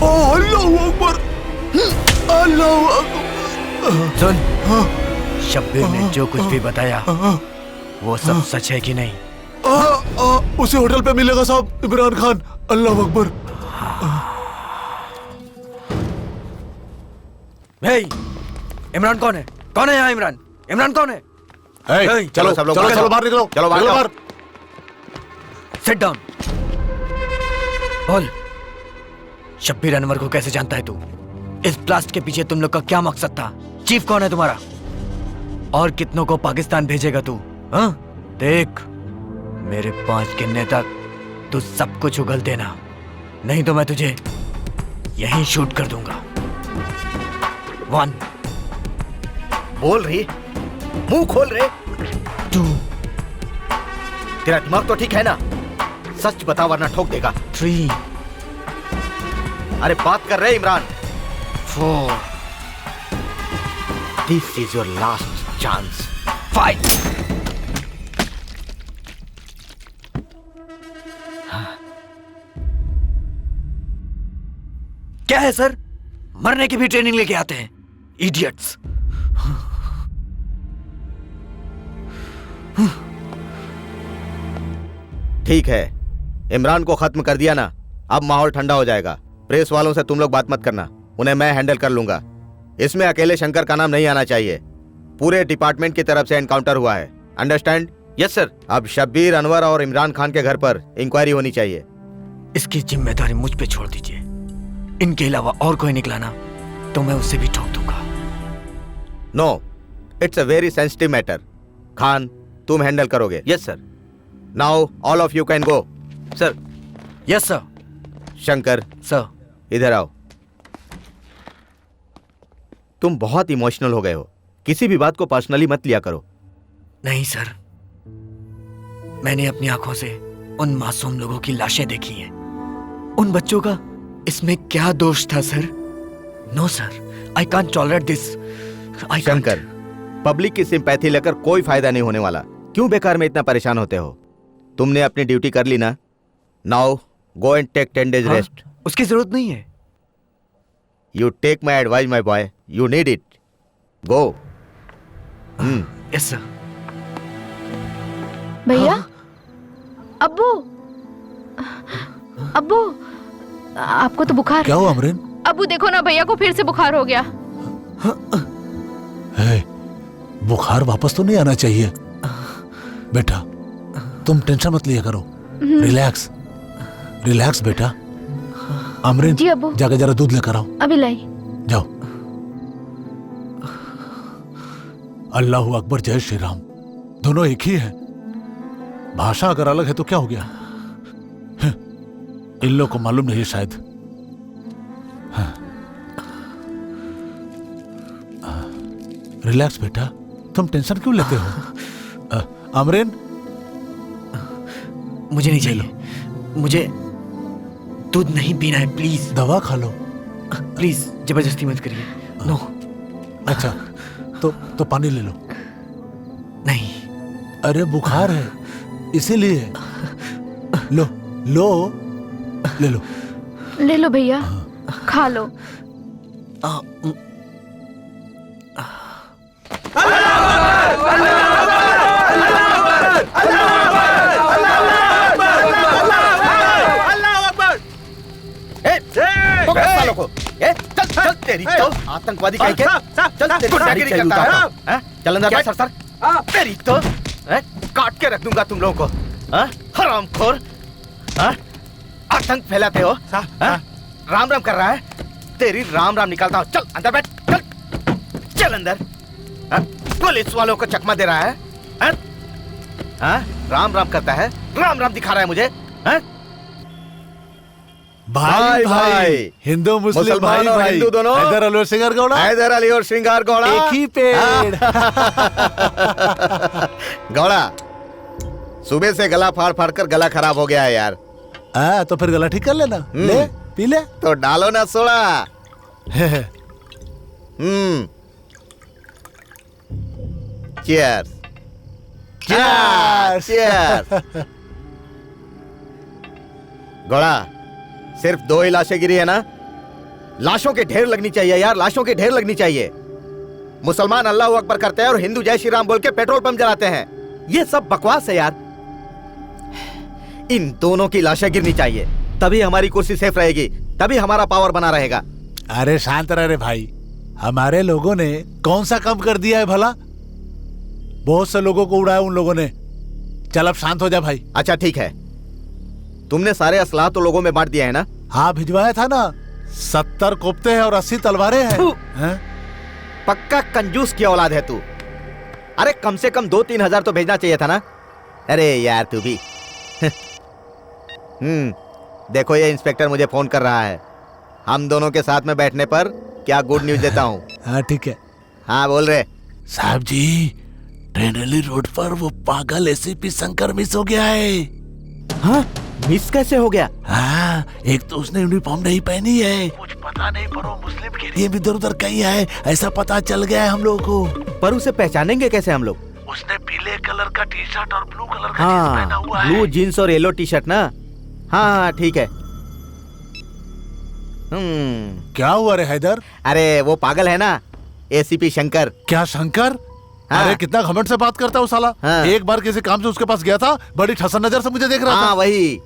अल्लाह अकबर, अल्लाह अकबर।
सुन, शब्बीर ने जो कुछ भी बताया वो सब सच है कि नहीं?
उसे होटल पे मिलेगा साहब, इमरान खान। अल्लाह अकबर।
इमरान कौन है? कौन है यहाँ इमरान? इमरान कौन है?
चलो सब लोग, चलो बाहर निकलो,
चलो बाहर।
Sit down. बोल, शब्बीर अनवर को कैसे जानता है तू? इस ब्लास्ट के पीछे तुम लोग का क्या मकसद था? चीफ कौन है तुम्हारा? और कितनों को पाकिस्तान भेजेगा तू? हाँ? देख, मेरे 5 गिनने तक तू सब कुछ उगल देना, नहीं तो मैं तुझे यहीं शूट कर दूंगा। 1।
बोल रही, मुंह खोल रहे।
2।
तेरा दिमाग तो ठीक है ना? सच बता वरना ठोक देगा।
3।
अरे बात कर रहे Imran.
4।
This is your last chance.
5। क्या है सर? मरने की भी ट्रेनिंग लेके आते हैं, इडियट्स।
ठीक है, इमरान को खत्म कर दिया ना, अब माहौल ठंडा हो जाएगा। प्रेस वालों से तुम लोग बात मत करना, उन्हें मैं हैंडल कर लूंगा। इसमें अकेले शंकर का नाम नहीं आना चाहिए। पूरे डिपार्टमेंट की तरफ से एनकाउंटर हुआ है, अंडरस्टैंड?
Yes sir.
अब शब्बीर, अनवर और इमरान खान के घर पर इंक्वायरी होनी चाहिए।
इसकी जिम्मेदारी मुझ पे छोड़ दीजिए। इनके अलावा और कोई निकला ना तो मैं उसे भी ठोक दूंगा।
No, it's a very sensitive matter. Khan, तुम हैंडल करोगे?
Yes sir.
Now all of you can go.
Sir.
Yes sir.
Shankar
sir.
इधर आओ। तुम बहुत इमोशनल हो गए हो, किसी भी बात को पर्सनली मत लिया करो।
नहीं सर, मैंने अपनी आंखों से उन मासूम लोगों की लाशें देखी हैं। उन बच्चों का इसमें क्या दोष था sir? No sir, I can't tolerate this.
Shankar, public की सिंपैथी लेकर कोई फायदा नहीं होने वाला। क्यों बेकार में इतना परेशान होते हो? तुमने अपनी ड्यूटी कर ली ना, now go and take 10 days rest.
उसकी जरूरत नहीं है।
You take my advice my boy, you need it. Go.
Yes sir.
भैया, अब्बू, अब्बू, आपको तो बुखार।
क्या हुआ अमरीन?
अब्बू देखो ना, भैया को फिर से बुखार हो गया।
बुखार वापस तो नहीं आना चाहिए बेटा, तुम टेंशन मत लिया करो। रिलैक्स, रिलैक्स बेटा। अमरीन,
जी अब्बू।
जाकर जरा दूध लेकर आओ।
अभी लाई।
जाओ। अल्लाह अकबर, जय श्री राम। दोनों एक ही है, भाषा अगर अलग है तो क्या हो गया? इन लोग को मालूम नहीं है शायद। रिलैक्स बेटा, तुम टेंशन क्यों लेते हो? अमरीन,
मुझे नहीं चाहिए, मुझे दूध नहीं पीना है, प्लीज।
दवा खा लो।
प्लीज जबरदस्ती मत करिए। नो।
अच्छा, तो पानी ले लो।
नहीं।
अरे बुखार है इसीलिए। लो लो, ले लो।
ले लो भैया, खा लो।
चल तेरी तो आतंकवादी कहीं के, चल तेरी सारी चाहिए उतारता हूं। चल अंदर बैठ सर। तेरी तो काट के रख दूंगा तुम लोगों को। हरामखोर, आतंक फैलाते हो। राम राम कर रहा है, तेरी राम राम निकालता हूँ। चल अंदर बैठ, चल। चल अंदर। हाँ? पुलिस वालों को चकमा दे रहा है। हाँ? हाँ? राम राम करता है, राम राम दिखा रहा है मुझे। हाँ?
भाई भाई, हिंदू मुस्लिम
मुसलमान
भाई
और
भाई,
हिंदू दोनों।
हैदर अली और श्रृंगार गौड़ा,
हैदर अली और श्रृंगार गौड़ा
एक ही पेड़।
गौड़ा, सुबह से गला फाड़ फाड़ कर गला खराब हो गया है यार।
तो फिर गला ठीक कर लेना। ले पी ले।
तो डालो ना soda. Cheers.
Cheers!
Cheers. Gowda, सिर्फ 2 ही लाशें गिरी है ना? लाशों के ढेर लगनी चाहिए यार, लाशों के ढेर लगनी चाहिए। मुसलमान अल्लाह अकबर करते हैं और हिंदू जय श्री राम बोल के पेट्रोल पंप जलाते हैं। ये सब बकवास है यार। इन दोनों की लाशें गिरनी चाहिए, तभी हमारी कुर्सी सेफ रहेगी, तभी हमारा पावर बना रहेगा।
अरे शांत रह रे भाई, हमारे लोगों ने कौन सा कम कर दिया है भला? बहुत से लोगों को उड़ाया उन लोगों ने। चल अब शांत हो जा भाई।
अच्छा ठीक है, तुमने सारे असलाह तो लोगों में बांट दिया है ना?
हाँ भिजवाया था ना। 70 कोफ्ते हैं और 80 तलवारें हैं।
पक्का कंजूस की औलाद है तू। अरे कम से कम 2-3 हजार तो भेजना चाहिए था ना। अरे यार तू भी। देखो ये इंस्पेक्टर मुझे फोन कर रहा है। हम दोनों के साथ में बैठने पर क्या गुड न्यूज देता हूँ।
हाँ ठीक है।
हाँ बोल रहे
साहब जी, ट्रेनली रोड पर वो पागल एसीपी शंकर मिस हो गया है।
हाँ मिस कैसे हो गया?
हाँ, एक तो उसने यूनिफॉर्म नहीं पहनी है, कुछ पता नहीं, पर वो मुस्लिम के लिए इधर उधर कहीं है, ऐसा पता चल गया है हम लोग को।
पर उसे पहचानेंगे कैसे हम लोग?
उसने पीले कलर का टी शर्ट और ब्लू कलर का जींस पहना
हाँ
हुआ है।
ब्लू जीन्स और येलो टी शर्ट ना। हाँ ठीक है।
क्या हुआ रे हैदर?
अरे वो पागल है ना, एसीपी शंकर।
क्या शंकर?
हाँ।
अरे कितना घमंड से बात करता है वो साला।
हाँ।
एक बार किसी काम से उसके पास गया था, बड़ी ठसन नजर से मुझे देख रहा था।
हाँ वही,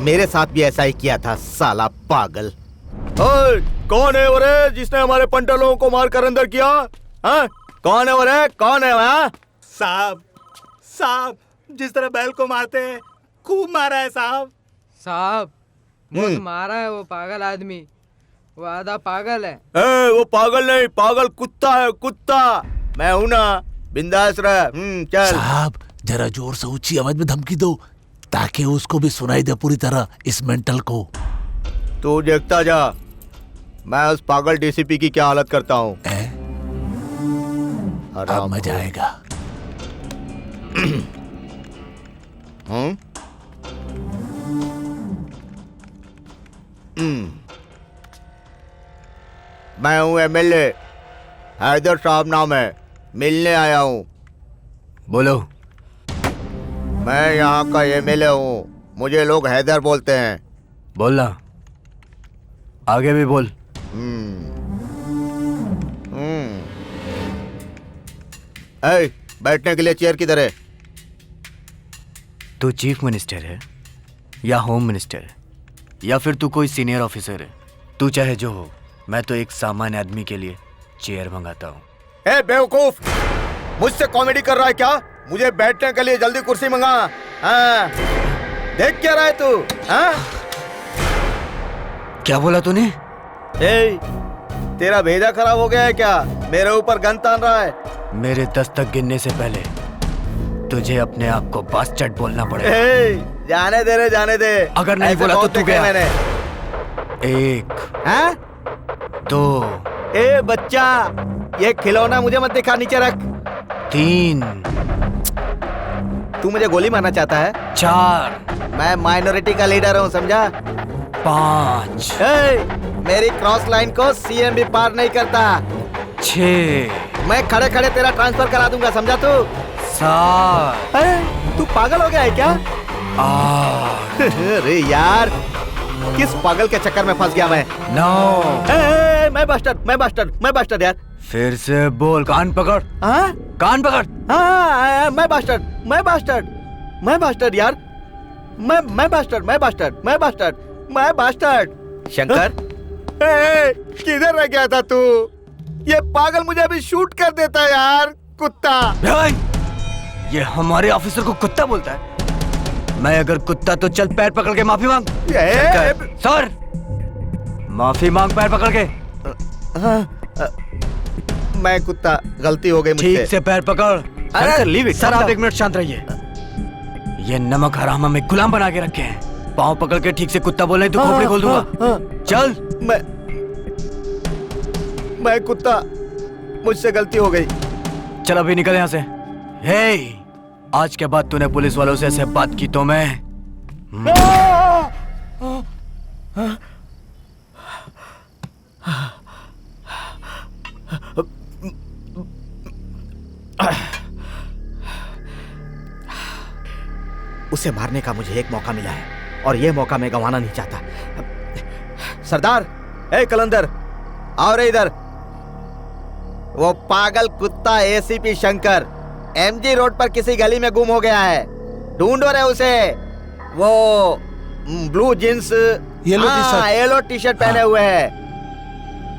मेरे साथ भी ऐसा ही किया था साला पागल। ओए, कौन है वो रे जिसने हमारे पंटर लोगों को मार कर अंदर किया? हाँ? कौन है वो रे? कौन है वहाँ?
साहब, साहब जिस तरह बैल को मारते हैं खूब मारा है साहब।
साहब बहुत मारा है वो पागल आदमी, वो आधा पागल है।
वो पागल नहीं, पागल कुत्ता है, कुत्ता। मैं हूं ना, बिंदास रह। चल
साहब जरा जोर से ऊंची आवाज में धमकी दो, ताकि उसको भी सुनाई दे पूरी तरह, इस मेंटल को।
तू देखता जा, मैं उस पागल डीसीपी की क्या हालत करता हूँ।
अब मजा आएगा। मैं हूँ एमएलए, हैदर साहब नाम है, मिलने आया हूँ।
बोलो।
मैं यहाँ का एमएलए हूँ, मुझे लोग हैदर बोलते हैं।
बोलना, आगे भी बोल।
बैठने के लिए चेयर किधर है?
तू चीफ मिनिस्टर है या होम मिनिस्टर है या फिर तू कोई सीनियर ऑफिसर है, तू चाहे जो हो, मैं तो एक सामान्य आदमी के लिए चेयर मंगाता हूँ।
ए बेवकूफ, मुझसे कॉमेडी कर रहा है क्या? मुझे बैठने के लिए जल्दी कुर्सी मंगा। हाँ, देख क्या रहा है तू? हाँ?
क्या बोला तूने?
तेरा भेजा खराब हो गया है क्या? मेरे ऊपर गन तान रहा है।
मेरे 10 तक गिनने से पहले तुझे अपने आप को बास्टर्ड बोलना पड़ेगा।
जाने दे रे, जाने दे।
अगर नहीं बोला तो तू गया।
मैंने
1
हाँ?
2
ए बच्चा, ये खिलौना मुझे मत दिखा, नीचे रख।
3
तू मुझे गोली मारना चाहता है?
4
मैं माइनॉरिटी का लीडर हूँ, समझा?
5
मेरी क्रॉस लाइन को सीएम भी पार नहीं करता।
6
मैं खड़े खड़े तेरा ट्रांसफर करा दूंगा, समझा तू?
7
तू पागल हो गया है क्या?
8
अरे यार, किस पागल के चक्कर में फंस गया मैं?
9
मैं बास्टर्ड यार।
फिर से बोल, कान पकड़।
हाँ?
कान पकड़।
हाँ, मैं बास्टर्ड यार। मैं बास्टर्ड। शंकर, किधर रह गया था तू? ये पागल मुझे अभी शूट कर देता यार, कुत्ता।
ये हमारे ऑफिसर को कुत्ता बोलता है? मैं अगर कुत्ता तो चल पैर पकड़ के माफी मांग। सर, माफी मांग पैर पकड़ के।
मैं कुत्ता, गलती हो गई मुझसे।
ठीक से पैर पकड़।
अरे लीव इट।
सर आप 1 मिनट शांत रहिए। ये नमक हराम हमें गुलाम बना के रखे हैं। पाँव पकड़ के ठीक से कुत्ता बोले तो खोपड़ी खोल दूंगा। चल।
मैं कुत्ता, मुझसे गलती हो गई।
चल अभी निकल यहाँ से। हे, आज के बाद तूने पुलिस वालों से ऐसे बात की तो मैं
उसे मारने का मुझे एक मौका मिला है और ये मौका मैं गंवाना नहीं चाहता। सरदार, ए कलंदर, आओ रे इधर। वो पागल कुत्ता एसीपी शंकर एमजी रोड पर किसी गली में गुम हो गया है। ढूंढो रे उसे। वो blue jeans, yellow T shirt पहने हुए है।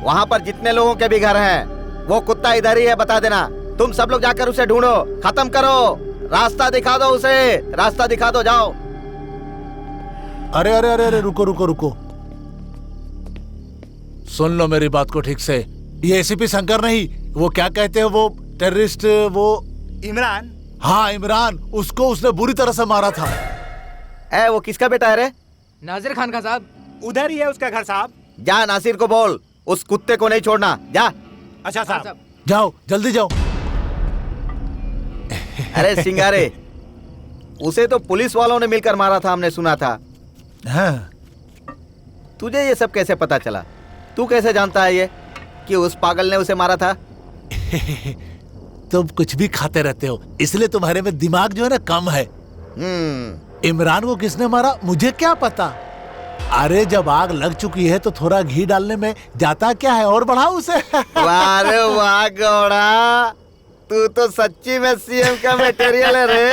वहां पर जितने लोगों के भी घर हैं, वो कुत्ता इधर ही है, बता देना। तुम सब लोग जाकर उसे ढूंढो, खत्म करो। रास्ता दिखा दो उसे, रास्ता दिखा दो, जाओ।
अरे अरे अरे अरे, रुको रुको रुको, सुन लो मेरी बात को ठीक से। ये एसीपी शंकर नहीं, वो क्या कहते हैं, वो टेररिस्ट, वो
इमरान।
हाँ इमरान, उसको उसने बुरी तरह से मारा था।
वो किसका बेटा है रे?
नाजिर खान का साहब।
उधर ही है उसका घर साहब।
जा नासिर को बोल, उस कुत्ते को नहीं छोड़ना, जा।
अच्छा साहब।
जाओ जल्दी जाओ।
अरे सिंगारे, उसे तो पुलिस वालों ने मिलकर मारा था, हमने सुना था।
हाँ।
तुझे ये सब कैसे पता चला? तू कैसे जानता है ये कि उस पागल ने उसे मारा था?
तुम कुछ भी खाते रहते हो, इसलिए तुम्हारे में दिमाग जो है ना कम है। इमरान को किसने मारा मुझे क्या पता। अरे जब आग लग चुकी है तो थोड़ा घी डालने में जाता क्या है, और बढ़ाओ उसे।
वाह रे वाह गौड़ा, तू तो सच्ची में सीएम का मटेरियल है रे।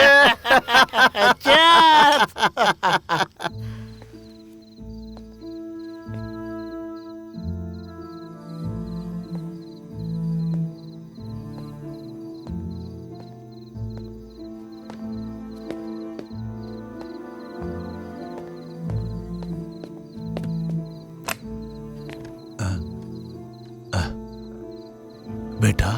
बेटा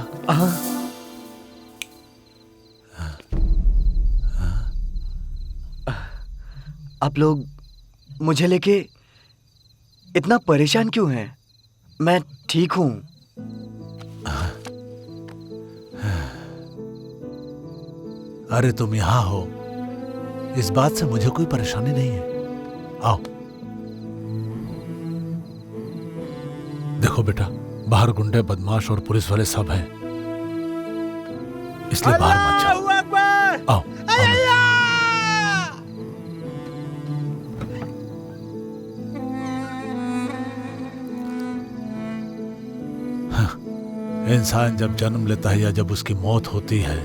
आप लोग मुझे लेके इतना परेशान क्यों हैं? मैं ठीक हूं।
अरे तुम यहाँ हो, इस बात से मुझे कोई परेशानी नहीं है। आओ। देखो बेटा, बाहर गुंडे, बदमाश और पुलिस वाले सब हैं, इसलिए बाहर मत जाओ। आओ। इंसान जब जन्म लेता है या जब उसकी मौत होती है,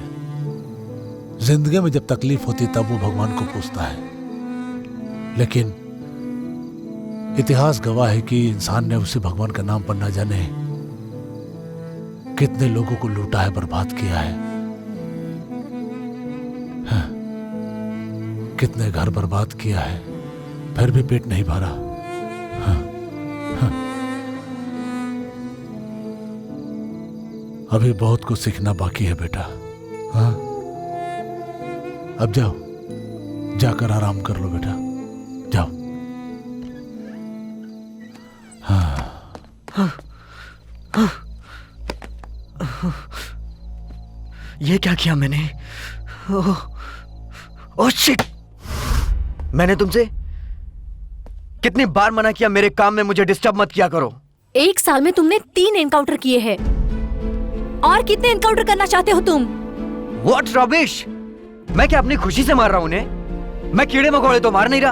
जिंदगी में जब तकलीफ होती तब वो भगवान को पूछता है। लेकिन इतिहास गवाह है कि इंसान ने उसी भगवान के नाम पर न जाने कितने लोगों को लूटा है, बर्बाद किया है। हाँ, कितने घर बर्बाद किया है, फिर भी पेट नहीं भरा। हाँ, हाँ। अभी बहुत कुछ सीखना बाकी है बेटा। हाँ, अब जाओ, जाकर आराम कर लो बेटा, जाओ। हाँ।
ये क्या किया मैंने? Oh shit! मैंने तुमसे कितनी बार मना किया, मेरे काम में मुझे डिस्टर्ब मत किया करो।
1 साल में तुमने 3 एनकाउंटर किए हैं, और कितने एनकाउंटर करना चाहते हो तुम?
What rubbish! मैं क्या अपनी खुशी से मार रहा हूँ उन्हें? मैं कीड़े मकोड़े तो मार नहीं रहा।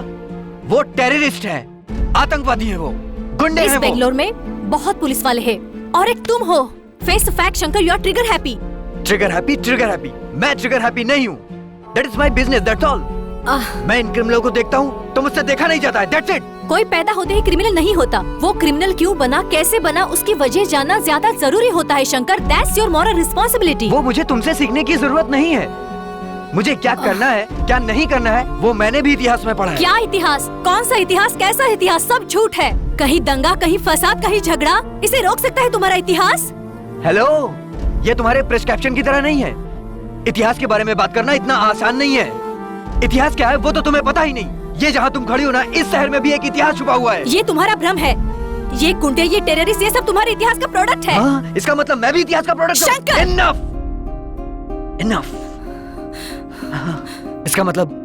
वो टेररिस्ट हैं, आतंकवादी हैं, वो गुंडे हैं।
इस बेंगलोर में बहुत पुलिस वाले हैं, और एक तुम हो। Face the fact Shankar, you are trigger happy.
Trigger happy? Trigger happy? मैं ट्रिगर हैप्पी नहीं हूँ। That is my business, that's all. मैं इन क्रिमिनलों को देखता हूँ तो मुझसे देखा नहीं जाता है, that's it.
कोई पैदा होते ही क्रिमिनल नहीं होता। वो क्रिमिनल क्यों बना, कैसे बना, उसकी वजह जानना ज्यादा जरूरी होता है Shankar. That's your moral responsibility.
वो मुझे तुमसे सीखने की जरूरत नहीं है। मुझे क्या करना है, क्या नहीं करना है, वो मैंने भी इतिहास में पढ़ा है।
क्या इतिहास? कौन सा इतिहास? कैसा इतिहास? सब झूठ है। कहीं दंगा, कहीं फसाद, कहीं झगड़ा। इसे रोक सकता है तुम्हारा इतिहास?
हेलो, ये तुम्हारे प्रिस्क्रिप्शन की तरह नहीं है। इतिहास के बारे में बात करना इतना आसान नहीं है। इतिहास क्या है वो तो तुम्हें पता ही नहीं। ये जहाँ तुम खड़ी हो ना, इस शहर में भी एक इतिहास छुपा हुआ है।
ये तुम्हारा भ्रम है। ये गुंडे, ये टेररिस्ट, ये सब तुम्हारे इतिहास का प्रोडक्ट है।
हाँ, इसका मतलब मैं भी इतिहास का प्रोडक्ट हूँ।
शंकर!
इनफ। इसका मतलब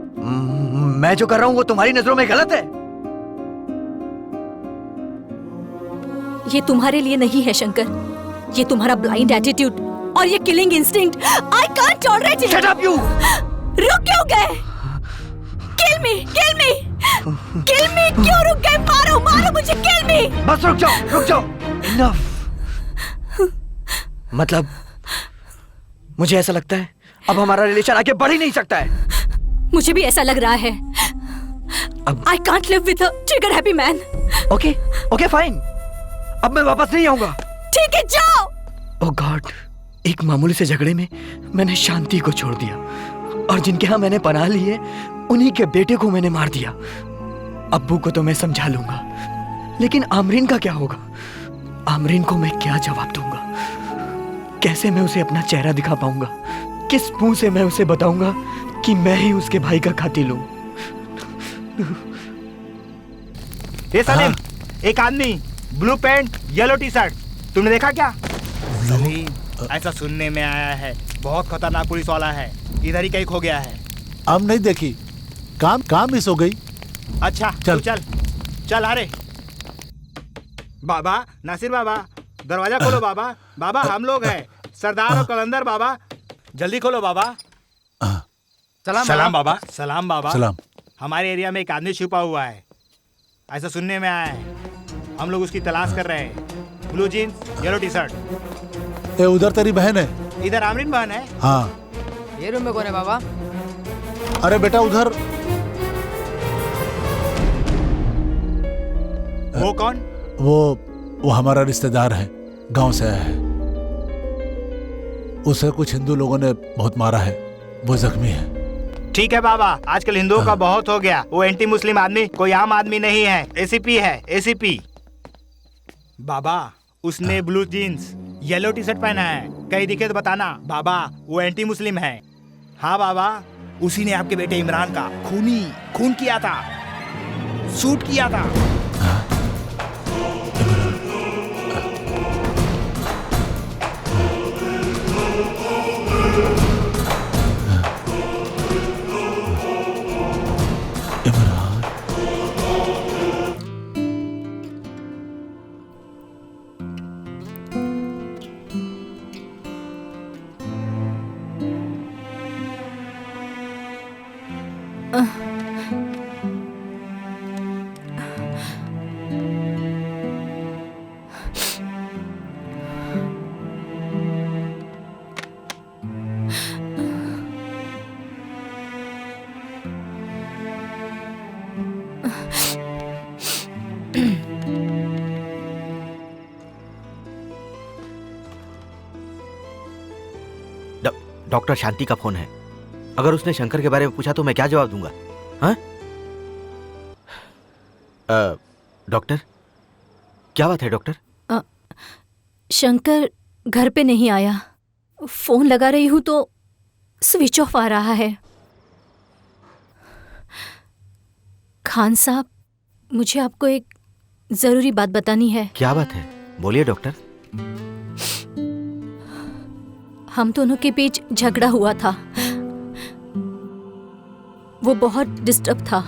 मैं जो कर रहा हूँ वो तुम्हारी नजरों में गलत है।
ये तुम्हारे लिए नहीं है शंकर। ये तुम्हारा ब्लाइंड एटीट्यूड और ये killing instinct. I can't tolerate it.
Shut up you.
रुक क्यों गए? किल मी, किल मी, किल मी। क्यों रुक गए? मारो, मारो मुझे, किल मी।
बस रुक जाओ, रुक जाओ। इनफ। मतलब मुझे ऐसा लगता है अब हमारा रिलेशन आगे बढ़ ही नहीं सकता है।
मुझे भी ऐसा लग रहा है। I can't live with a trigger happy man.
Okay, okay fine. अब मैं वापस नहीं आऊंगा।
ठीक है, जाओ।
ओह गॉड, एक मामूली से झगड़े में मैंने शांति को छोड़ दिया और जिनके यहाँ मैंने पनाह ली है उन्हीं के बेटे को मैंने मार दिया। अब्बू को तो मैं समझा लूंगा, लेकिन आमरीन का क्या होगा? आमरीन को मैं क्या जवाब दूंगा? कैसे मैं उसे अपना चेहरा दिखा पाऊंगा? किस मुंह से मैं उसे बताऊंगा कि मैं ही उसके भाई का कातिल हूं?
ये सलीम, एक आदमी blue pant yellow T shirt, तुमने देखा क्या? सलीम, ऐसा सुनने में आया है बहुत खतरनाक पुलिस वाला है, इधर ही कहीं खो गया है।
अब नहीं देखी, काम मिस हो गई।
अच्छा
चल
चल चल। अरे बाबा, नासिर बाबा, दरवाजा खोलो बाबा। बाबा हम लोग हैं, सरदार और कलंदर बाबा, जल्दी खोलो बाबा। सलाम बाबा। सलाम बाबा।
सलाम।
हमारे एरिया में एक आदमी छुपा हुआ है, ऐसा सुनने में आया है। हम लोग उसकी तलाश कर रहे हैं। Blue jeans, yellow T shirt.
ए, उधर तेरी बहन है।
इधर आमरीन बहन है।
हाँ।
ये रूम में कौन है बाबा?
अरे बेटा उधर।
वो कौन?
वो हमारा रिश्तेदार है, गांव से आया है। उसे कुछ हिंदू लोगों ने बहुत मारा है, वो जख्मी है।
ठीक है बाबा, आजकल हिंदुओं का बहुत हो गया। वो एंटी मुस्लिम आदमी कोई आम आदमी नहीं है, एसीपी है, एसीपी। बाबा उसने blue jeans yellow T shirt पहना है, कहीं दिखे तो बताना। बाबा वो एंटी मुस्लिम है। हाँ बाबा, उसी ने आपके बेटे इमरान का खून किया था, शूट किया था।
डॉक्टर शांति का फोन है। अगर उसने शंकर के बारे में पूछा तो मैं क्या जवाब दूंगा? हाँ? डॉक्टर, क्या बात है डॉक्टर?
शंकर घर पे नहीं आया। फोन लगा रही हूं तो स्विच ऑफ आ रहा है। खान साहब, मुझे आपको एक जरूरी बात बतानी है।
क्या बात है? बोलिए डॉक्टर।
हम दोनों के बीच झगड़ा हुआ था। वो बहुत डिस्टर्ब था।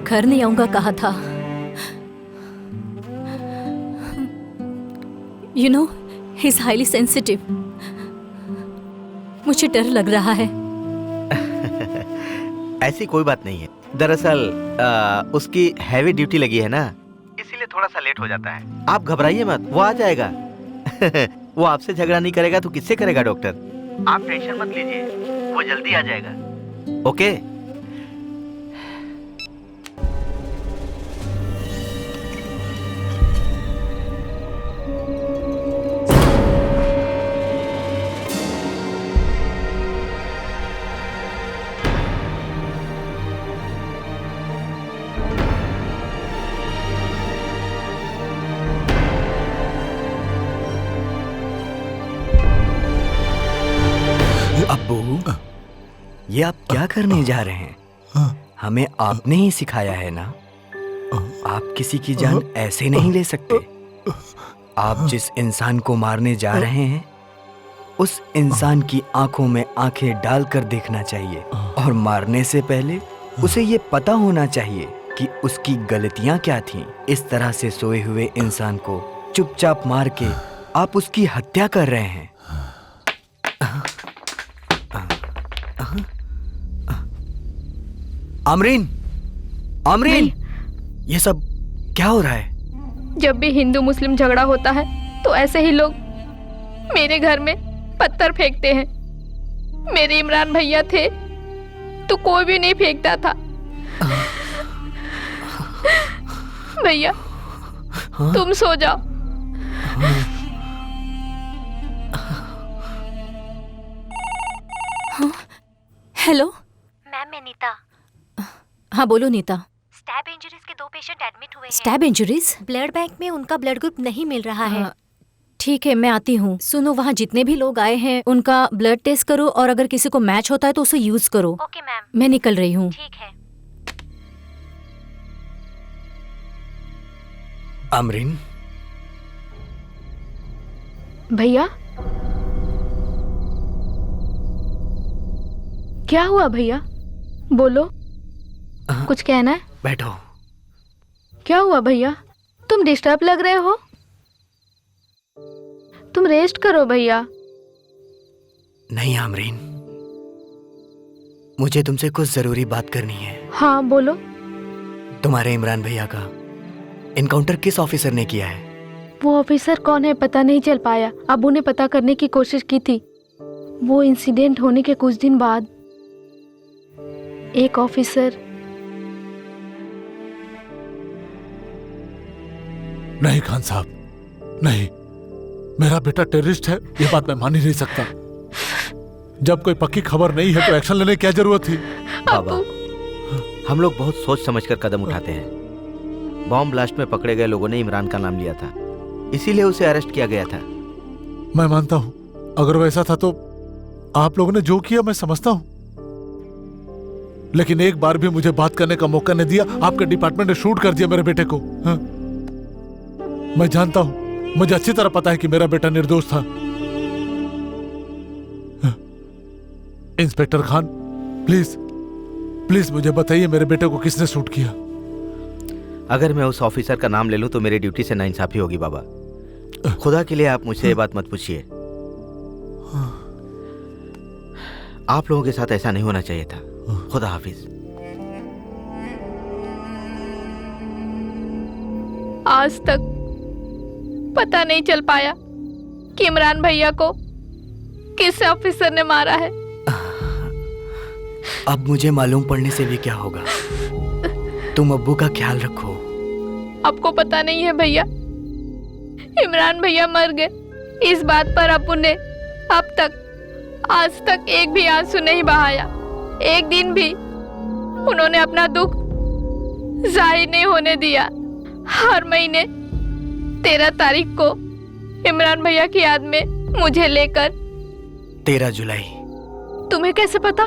घर नहीं आऊंगा कहा था। You know, he is highly sensitive. मुझे डर लग रहा है।
ऐसी कोई बात नहीं है। दरअसल उसकी हैवी ड्यूटी लगी है ना, इसीलिए थोड़ा सा लेट हो जाता है। आप घबराइए मत, वो आ जाएगा। वो आपसे झगड़ा नहीं करेगा तो किससे करेगा डॉक्टर? आप टेंशन मत लीजिए, वो जल्दी आ जाएगा। ओके?
ये आप क्या करने जा रहे हैं? हमें आपने ही सिखाया है ना, आप किसी की जान ऐसे नहीं ले सकते। आप जिस इंसान को मारने जा रहे हैं उस इंसान की आंखों में आंखें डालकर देखना चाहिए, और मारने से पहले उसे ये पता होना चाहिए कि उसकी गलतियां क्या थीं। इस तरह से सोए हुए इंसान को चुपचाप मार के आप उसकी हत्या कर रहे हैं। आमरीन, आमरीन, ये सब क्या हो रहा है?
जब भी हिंदू मुस्लिम झगड़ा होता है तो ऐसे ही लोग मेरे घर में पत्थर फेंकते हैं। मेरे इमरान भैया थे तो कोई भी नहीं फेंकता था। भैया तुम सो जाओ।
हेलो
मैम, मैं नीता।
हाँ बोलो नीता।
स्टैब इंजरीज के 2 पेशेंट एडमिट हुए हैं।
Stab injuries?
ब्लड बैंक में उनका ब्लड ग्रुप नहीं मिल रहा है।
ठीक है, मैं आती हूँ। सुनो, वहाँ जितने भी लोग आए हैं उनका ब्लड टेस्ट करो, और अगर किसी को मैच होता है तो उसे यूज करो।
Okay ma'am.
मैं निकल रही हूँ।
ठीक है।
आमरीन,
भैया क्या हुआ? भैया बोलो, कुछ कहना है?
बैठो।
क्या हुआ भैया? तुम डिस्टर्ब लग रहे हो। तुम रेस्ट करो भैया।
नहीं आमरीन, मुझे तुमसे कुछ जरूरी बात करनी है।
हाँ बोलो।
तुम्हारे इमरान भैया का इनकाउंटर किस ऑफिसर ने किया है?
वो ऑफिसर कौन है पता नहीं चल पाया। अबू ने पता करने की कोशिश की थी। वो इंसिडेंट होने के कुछ दिन बाद एक ऑफिसर।
नहीं खान साहब, नहीं, मेरा बेटा टेररिस्ट है, ये बात मैं मान ही नहीं सकता। जब कोई पक्की खबर नहीं है तो एक्शन लेने की क्या जरूरत थी?
बाबा, हम लोग बहुत सोच समझकर कदम उठाते हैं। बॉम्ब ब्लास्ट में पकड़े गए लोगों ने इमरान का नाम लिया था, इसीलिए उसे अरेस्ट किया गया था।
मैं मानता हूं, अगर वैसा था तो आप लोगों ने जो किया मैं समझता हूं, लेकिन एक बार भी मुझे बात करने का मौका नहीं दिया। आपके डिपार्टमेंट ने शूट कर दिया मेरे बेटे को। हाँ? मैं जानता हूं, मुझे अच्छी तरह पता है कि मेरा बेटा निर्दोष था। हाँ? इंस्पेक्टर खान, प्लीज प्लीज मुझे बताइए मेरे बेटे को किसने शूट किया?
अगर मैं उस ऑफिसर का नाम ले लूं तो मेरी ड्यूटी से नाइंसाफी होगी बाबा। खुदा के लिए आप मुझसे ये बात मत पूछिए। आप लोगों के साथ ऐसा नहीं होना चाहिए था। खुदा हाफिज।
आज तक पता नहीं चल पाया कि इमरान भैया को किस ऑफिसर ने मारा है।
अब मुझे मालूम पड़ने से भी क्या होगा? तुम अब्बू का ख्याल रखो।
आपको पता नहीं है भैया, इमरान भैया मर गए। इस बात पर अब्बू ने अब तक आज तक एक भी आंसू नहीं बहाया। एक दिन भी उन्होंने अपना दुख जाहिर नहीं होने दिया। हर महीने 13 तारीख को इमरान भैया की याद में मुझे लेकर।
13 जुलाई?
तुम्हें कैसे पता?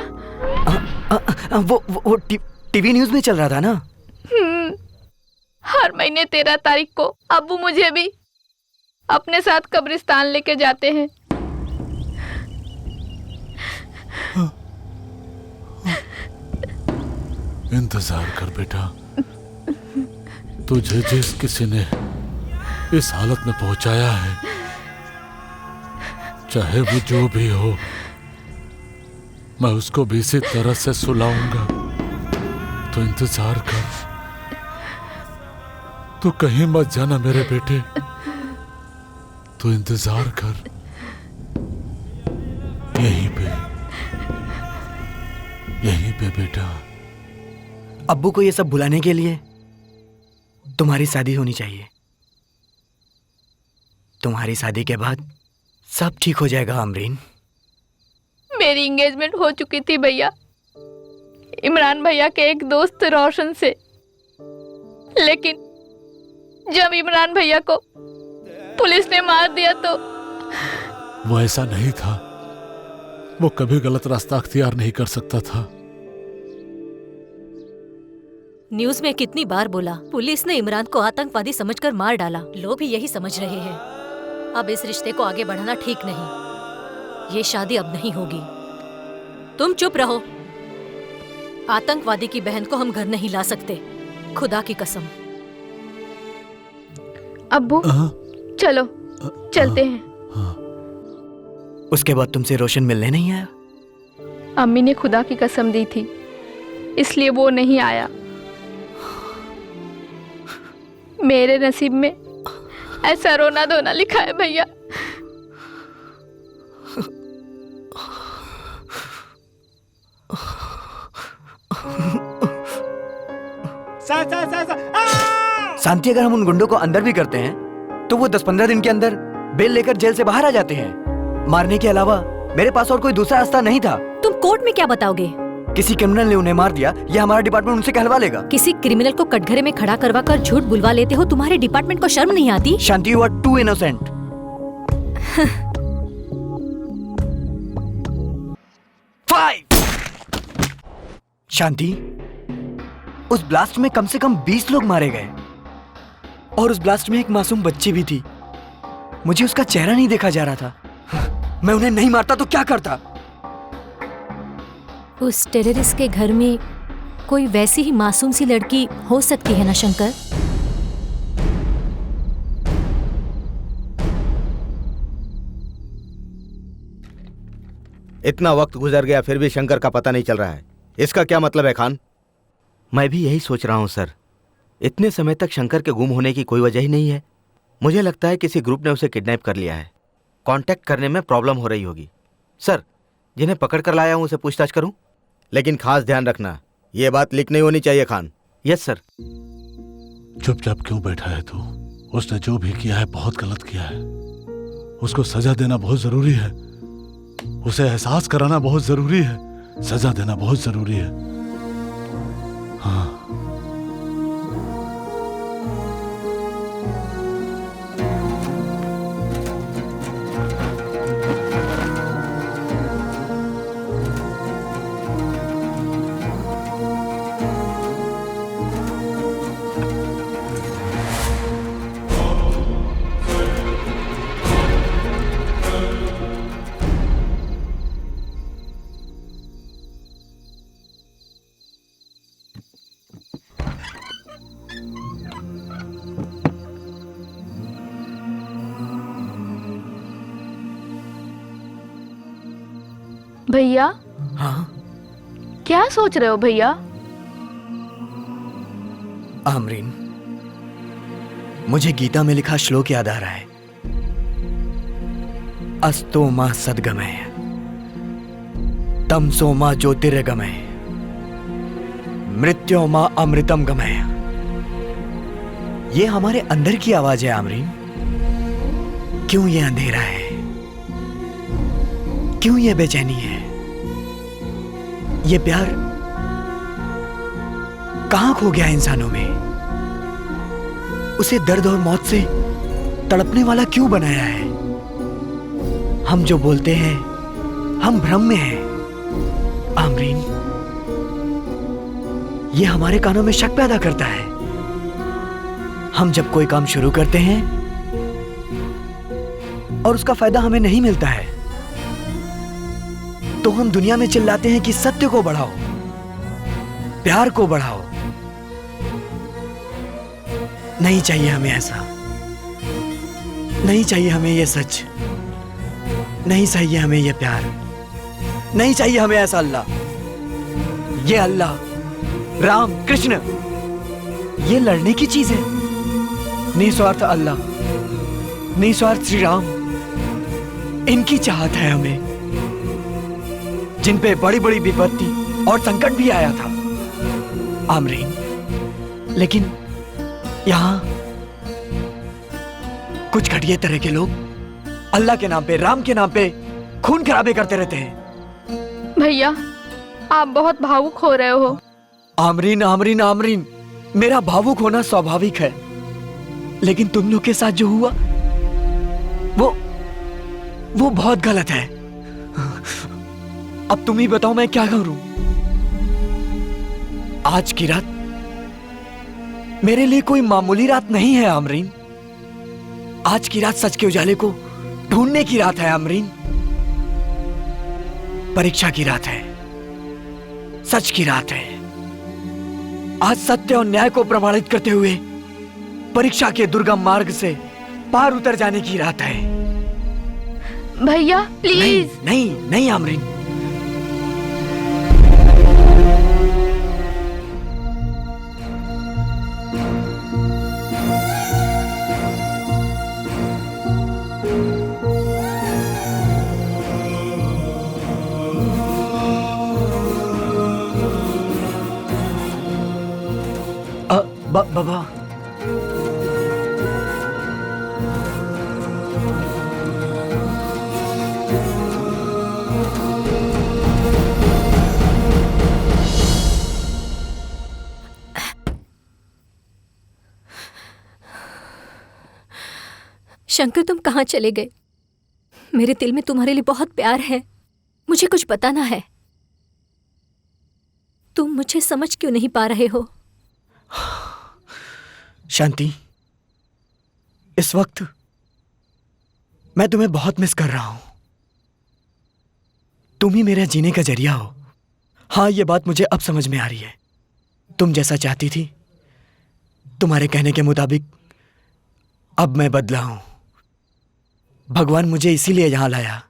वो टीवी न्यूज में चल रहा था ना।
हर महीने 13 तारीख को अब्बू मुझे भी अपने साथ कब्रिस्तान लेके जाते हैं।
इंतजार कर बेटा, तुझे जिस किसी ने इस हालत में पहुंचाया है, चाहे वो जो भी हो, मैं उसको भी इसी तरह से सुलाऊंगा। तो इंतजार कर, तू कहीं मत जाना मेरे बेटे, तू इंतजार कर यहीं पे बेटा।
अब्बू को ये सब भुलाने के लिए तुम्हारी शादी होनी चाहिए। तुम्हारी शादी के बाद सब ठीक हो जाएगा अमरीन।
मेरी एंगेजमेंट हो चुकी थी भैया, इमरान भैया के एक दोस्त रोशन से। लेकिन जब इमरान भैया को पुलिस ने मार दिया तो
वो ऐसा नहीं था वो कभी गलत रास्ता अख्तियार नहीं कर सकता था।
न्यूज में कितनी बार बोला, पुलिस ने इमरान को आतंकवादी समझकर मार डाला। लोग भी यही समझ रहे हैं। अब इस रिश्ते को आगे बढ़ाना ठीक नहीं। ये शादी अब नहीं होगी। तुम चुप रहो। आतंकवादी की बहन को हम घर नहीं ला सकते, खुदा की कसम।
अब्बू चलो चलते हैं।
उसके बाद तुमसे रोशन मिलने नहीं आया?
अम्मी ने खुदा की कसम दी थी, इसलिए वो नहीं आया। मेरे नसीब में ऐसा रोना धोना लिखा है भैया।
शांति, अगर हम उन गुंडों को अंदर भी करते हैं तो वो 10-15 दिन के अंदर बेल लेकर जेल से बाहर आ जाते हैं। मारने के अलावा मेरे पास और कोई दूसरा रास्ता नहीं था।
तुम कोर्ट में क्या बताओगे?
किसी क्रिमिनल ने उन्हें मार दिया, ये हमारा डिपार्टमेंट उनसे कहलवा लेगा।
किसी क्रिमिनल को कटघरे में खड़ा करवा कर झूठ बुलवा लेते हो। तुम्हारे डिपार्टमेंट को शर्म नहीं आती?
शांति, यू आर टू इनोसेंट। शांति, उस ब्लास्ट में कम से कम 20 लोग मारे गए और उस ब्लास्ट में एक मासूम बच्ची भी थी। मुझे उसका चेहरा नहीं देखा जा रहा था। मैं उन्हें नहीं मारता तो क्या करता?
उस टेररिस्ट के घर में कोई वैसी ही मासूम सी लड़की हो सकती है ना शंकर?
इतना वक्त गुजर गया फिर भी शंकर का पता नहीं चल रहा है। इसका क्या मतलब है खान?
मैं भी यही सोच रहा हूं सर। इतने समय तक शंकर के गुम होने की कोई वजह ही नहीं है। मुझे लगता है किसी ग्रुप ने उसे किडनैप कर लिया है। कांटेक्ट करने में प्रॉब्लम हो रही होगी। सर, जिन्हें पकड़ कर लाया हूं उसे पूछताछ करूं?
लेकिन खास ध्यान रखना, ये बात लीक नहीं होनी चाहिए खान।
Yes sir.
चुपचाप क्यों बैठा है तू? उसने जो भी किया है बहुत गलत किया है। उसको सजा देना बहुत जरूरी है। उसे एहसास कराना बहुत जरूरी है। सजा देना बहुत जरूरी है। हाँ।
भैया।
हाँ?
क्या सोच रहे हो भैया?
आमरीन, मुझे गीता में लिखा श्लोक याद आ रहा है। अस्तो मां सद्गमय, तमसो मां ज्योतिर्गमय, मृत्यो मां अमृतम गमय। ये हमारे अंदर की आवाज है आमरीन। क्यों ये अंधेरा है? क्यों ये बेचैनी है? ये प्यार कहां खो गया इंसानों में? उसे दर्द और मौत से तड़पने वाला क्यों बनाया है? हम जो बोलते हैं हम भ्रम में हैं। आमरीन, ये हमारे कानों में शक पैदा करता है। हम जब कोई काम शुरू करते हैं और उसका फायदा हमें नहीं मिलता है तो हम दुनिया में चिल्लाते हैं कि सत्य को बढ़ाओ, प्यार को बढ़ाओ। नहीं चाहिए हमें ऐसा। नहीं चाहिए हमें ये सच। नहीं चाहिए हमें ये प्यार। नहीं चाहिए हमें ऐसा अल्लाह। ये अल्लाह, राम, कृष्ण, ये लड़ने की चीज है। निस्वार्थ अल्लाह, निस्वार्थ श्री राम, इनकी चाहत है हमें, जिन पे बड़ी बड़ी विपत्ति और संकट भी आया था आमरीन। लेकिन यहां कुछ घटिया तरह के लोग अल्लाह के नाम पे, राम के नाम पे खून खराबे करते रहते हैं।
भैया, आप बहुत भावुक हो रहे हो।
आमरीन, आमरीन, आमरीन, मेरा भावुक होना स्वाभाविक है, लेकिन तुम लोग के साथ जो हुआ वो बहुत गलत है। अब तुम ही बताओ मैं क्या करूं। आज की रात मेरे लिए कोई मामूली रात नहीं है आमरीन। आज की रात सच के उजाले को ढूंढने की रात है आमरीन। परीक्षा की रात है, सच की रात है। आज सत्य और न्याय को प्रमाणित करते हुए परीक्षा के दुर्गम मार्ग से पार उतर जाने की रात है।
भैया प्लीज।
नहीं नहीं नहीं आमरीन, बाबा
शंकर, तुम कहाँ चले गए? मेरे दिल में तुम्हारे लिए बहुत प्यार है, मुझे कुछ बताना है। तुम मुझे समझ क्यों नहीं पा रहे हो?
शांति, इस वक्त मैं तुम्हें बहुत मिस कर रहा हूं। तुम ही मेरे जीने का जरिया हो। हाँ, ये बात मुझे अब समझ में आ रही है। तुम जैसा चाहती थी, तुम्हारे कहने के मुताबिक अब मैं बदला हूं। भगवान मुझे इसीलिए यहां लाया।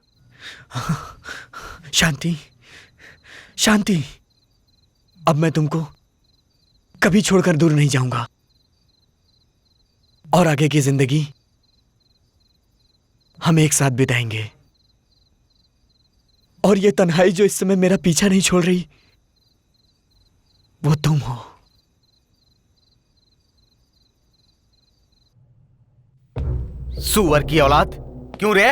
शांति, शांति, अब मैं तुमको कभी छोड़कर दूर नहीं जाऊंगा और आगे की जिंदगी हम एक साथ बिताएंगे। और ये तन्हाई जो इस समय मेरा पीछा नहीं छोड़ रही, वो तुम हो।
सुअर की औलाद, क्यों रे?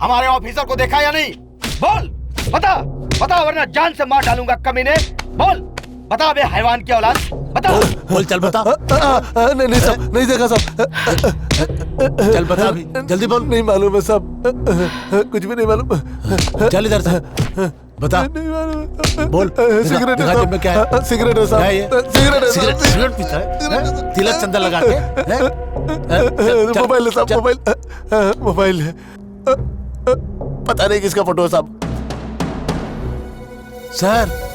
हमारे ऑफिसर को देखा या नहीं? बोल, बता बता, वरना जान से मार डालूंगा कमीने। बोल बता बे हैवान की औलाद, बता।
बोल, चल बता।
नहीं नहीं साहब, नहीं देखा साहब।
चल बता अभी, जल्दी बोल।
नहीं मालूम है साहब, कुछ भी नहीं मालूम।
चल इधर से, बता।
नहीं मालूम।
बोल,
सिगरेट है
जेब में क्या है?
सिगरेट है साहब।
क्या है ये?
सिगरेट है
सिगरेट,
साहब।
सिगरेट पीता है? तिलक चंदन लगा के?
मोबाइल है साहब, मोबाइल है। पता नहीं किसका फोटो है साहब।
सर,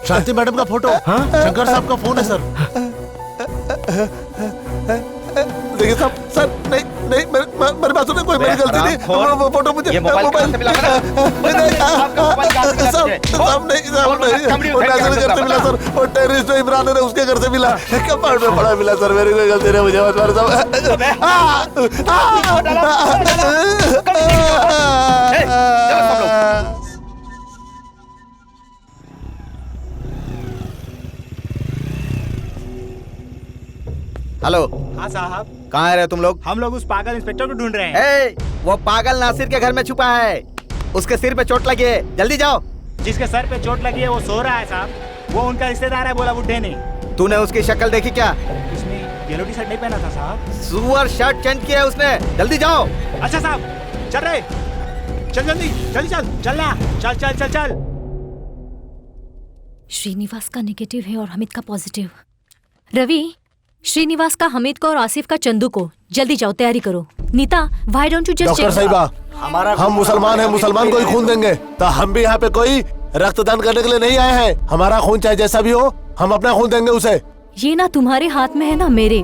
शांति मैडम का फोटो। शंकर साहब का फोन है सर।
देखिए साहब, सर नहीं नहीं, मेरी बात सुनिए, कोई मेरी गलती नहीं। वो फोटो मुझे
ये मोबाइल कहाँ से मिला?
साहब नहीं साहब, नहीं वो नाज़र घर से मिला सर। वो टेररिस्ट जो इमरान है उसके घर से मिला। कपाट में पड़ा मिला सर, मेरी कोई गलती नहीं, मुझे मत मारो साहब।
हेलो।
हाँ साहब।
कहाँ रहे तुम लोग?
हम लोग उस पागल इंस्पेक्टर को ढूंढ रहे हैं।
ए, वो पागल नासिर के घर में छुपा है। उसके सिर पे चोट लगी है, जल्दी जाओ।
जिसके सर पे चोट लगी है वो सो रहा है साहब। वो उनका रिश्तेदार है, बोला बुड्ढे ने।
तूने उसकी शक्ल देखी क्या?
उसने येलो टी शर्ट नहीं पहना था साहब।
सुअर शर्ट चेंज किया है उसने, जल्दी जाओ।
अच्छा साहब, चल रहे, चल जल्दी, जल्दी चल, चलना, चल चल चल चल।
श्रीनिवास का नेगेटिव है और हमिद का पॉजिटिव। रवि, श्रीनिवास का हमिद को और आसिफ का चंदू को। जल्दी जाओ, तैयारी करो। Nita, why don't you just
doctor साहिबा, हम मुसलमान हैं, मुसलमान को ही खून देंगे। तो हम भी यहाँ पे कोई रक्तदान करने के लिए नहीं आए हैं। हमारा खून चाहे जैसा भी हो, हम अपना खून देंगे उसे।
ये ना तुम्हारे हाथ में है ना मेरे।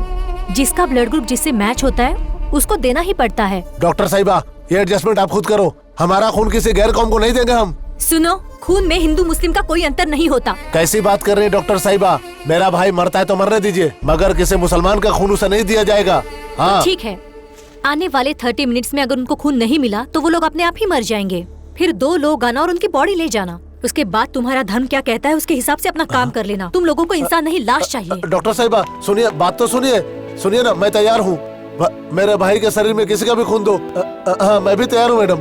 जिसका ब्लड ग्रुप जिससे मैच होता है उसको देना ही पड़ता है।
डॉक्टर साहिबा, ये एडजस्टमेंट आप खुद करो। हमारा खून किसी गैर कौम को नहीं देंगे हम।
सुनो, खून में हिंदू मुस्लिम का कोई अंतर नहीं होता।
कैसी बात कर रही है डॉक्टर साहिबा? मेरा भाई मरता है तो मरने दीजिए, मगर किसी मुसलमान का खून उसे नहीं दिया जाएगा। हाँ
ठीक है, आने वाले 30 मिनट्स में अगर उनको खून नहीं मिला तो वो लोग अपने आप ही मर जाएंगे। फिर 2 लोग आना और उनकी बॉडी ले जाना। उसके बाद तुम्हारा धर्म क्या कहता है उसके हिसाब से अपना काम कर लेना। तुम लोगों को इंसान नहीं, लाश चाहिए।
डॉक्टर साहिबा सुनिए, बात तो सुनिए। सुनिए ना, मैं तैयार हूँ। मेरे भाई के शरीर में किसी का भी खून दो। हाँ, मैं भी तैयार हूँ मैडम।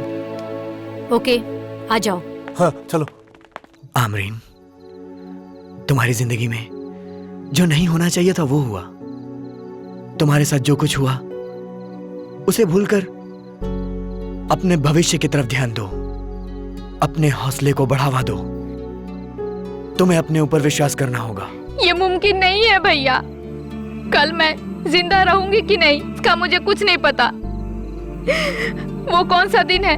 ओके, आ जाओ।
हाँ चलो।
आमरीन, तुम्हारी जिंदगी में जो नहीं होना चाहिए था वो हुआ। तुम्हारे साथ जो कुछ हुआ उसे भूलकर अपने भविष्य की तरफ ध्यान दो। अपने हौसले को बढ़ावा दो। तुम्हें अपने ऊपर विश्वास करना होगा।
ये मुमकिन नहीं है भैया। कल मैं जिंदा रहूंगी कि नहीं इसका मुझे कुछ नहीं पता। वो कौन सा दिन है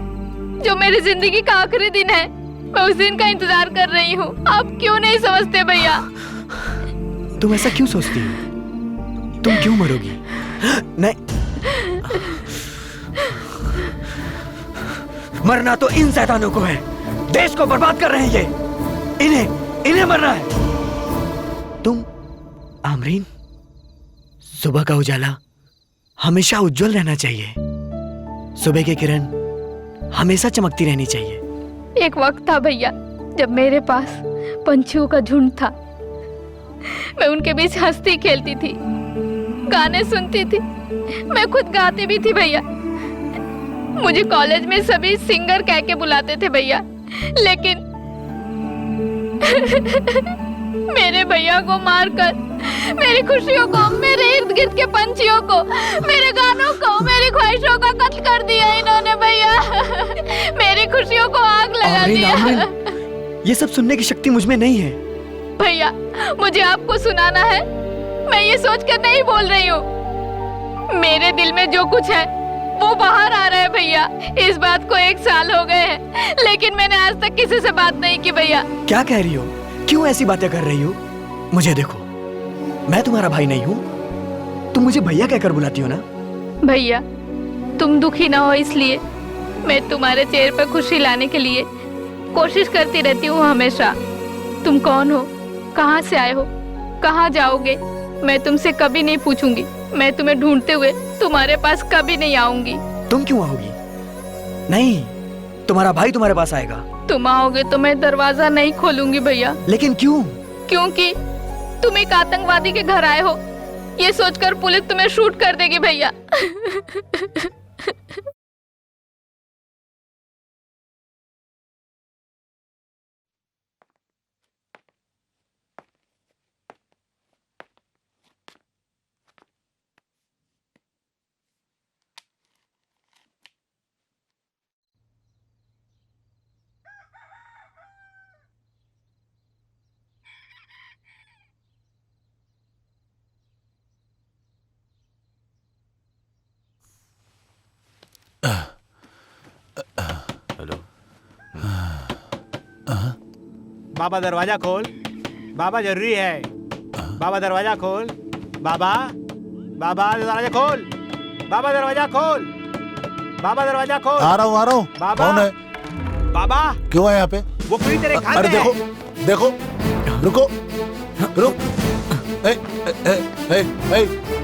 जो मेरी जिंदगी का आखिरी दिन है, मैं उस दिन का इंतजार कर रही हूँ। आप क्यों नहीं समझते भैया?
तुम ऐसा क्यों सोचती हो? तुम क्यों मरोगी? नहीं, मरना तो इन शैतानों को है, देश को बर्बाद कर रहे हैं ये। इन्हें मरना है। तुम आमरीन, सुबह का उजाला हमेशा उज्जवल रहना चाहिए। सुबह की किरण हमेशा चमकती रहनी चाहिए।
एक वक्त था भैया जब मेरे पास पंछियों का झुंड था। मैं उनके बीच हंसती खेलती थी, गाने सुनती थी, मैं खुद गाती भी थी भैया। मुझे कॉलेज में सभी सिंगर कह के बुलाते थे भैया, लेकिन मेरे भैया को मारकर मेरी खुशियों को, मेरे इर्द गिर्द के पंछियों को, मेरे गानों को, मेरी ख्वाहिशों का कत्ल कर दिया इन्होंने भैया। मेरी खुशियों को आग लगा दिया।
ये सब सुनने की शक्ति मुझ में नहीं है
भैया। मुझे आपको सुनाना है, मैं ये सोचकर नहीं बोल रही हूँ। मेरे दिल में जो कुछ है वो बाहर आ रहा है भैया। इस बात को 1 साल हो गए हैं, लेकिन मैंने आज तक किसी से बात नहीं की भैया।
क्या कह रही हो? क्यों ऐसी बातें कर रही हो? मुझे देखो, मैं तुम्हारा भाई नहीं हूँ। तुम मुझे भैया कहकर बुलाती हो ना?
भैया तुम दुखी ना हो इसलिए मैं तुम्हारे चेहरे पर खुशी लाने के लिए कोशिश करती रहती हूँ हमेशा। तुम कौन हो, कहाँ से आए हो, कहाँ जाओगे, मैं तुमसे कभी नहीं पूछूंगी। मैं तुम्हें ढूंढते हुए तुम्हारे पास कभी नहीं आऊंगी।
तुम क्यों आओगी? नहीं, तुम्हारा भाई तुम्हारे पास आएगा।
तुम आओगे तो मैं दरवाजा नहीं खोलूंगी भैया।
लेकिन क्यों?
क्योंकि तुम एक आतंकवादी के घर आए हो, ये सोचकर पुलिस तुम्हें शूट कर देगी भैया।
हेलो।
बाबा दरवाजा खोल, बाबा जरूरी है। बाबा दरवाजा खोल, बाबा बाबा दरवाजा खोल, बाबा दरवाजा खोल, बाबा दरवाजा खोल।
आ रहा हूँ।
बाबा
कौन है?
बाबा
क्यों है यहाँ पे?
वो पूरी तेरे खाते
अरे देखो देखो, रुको रुक।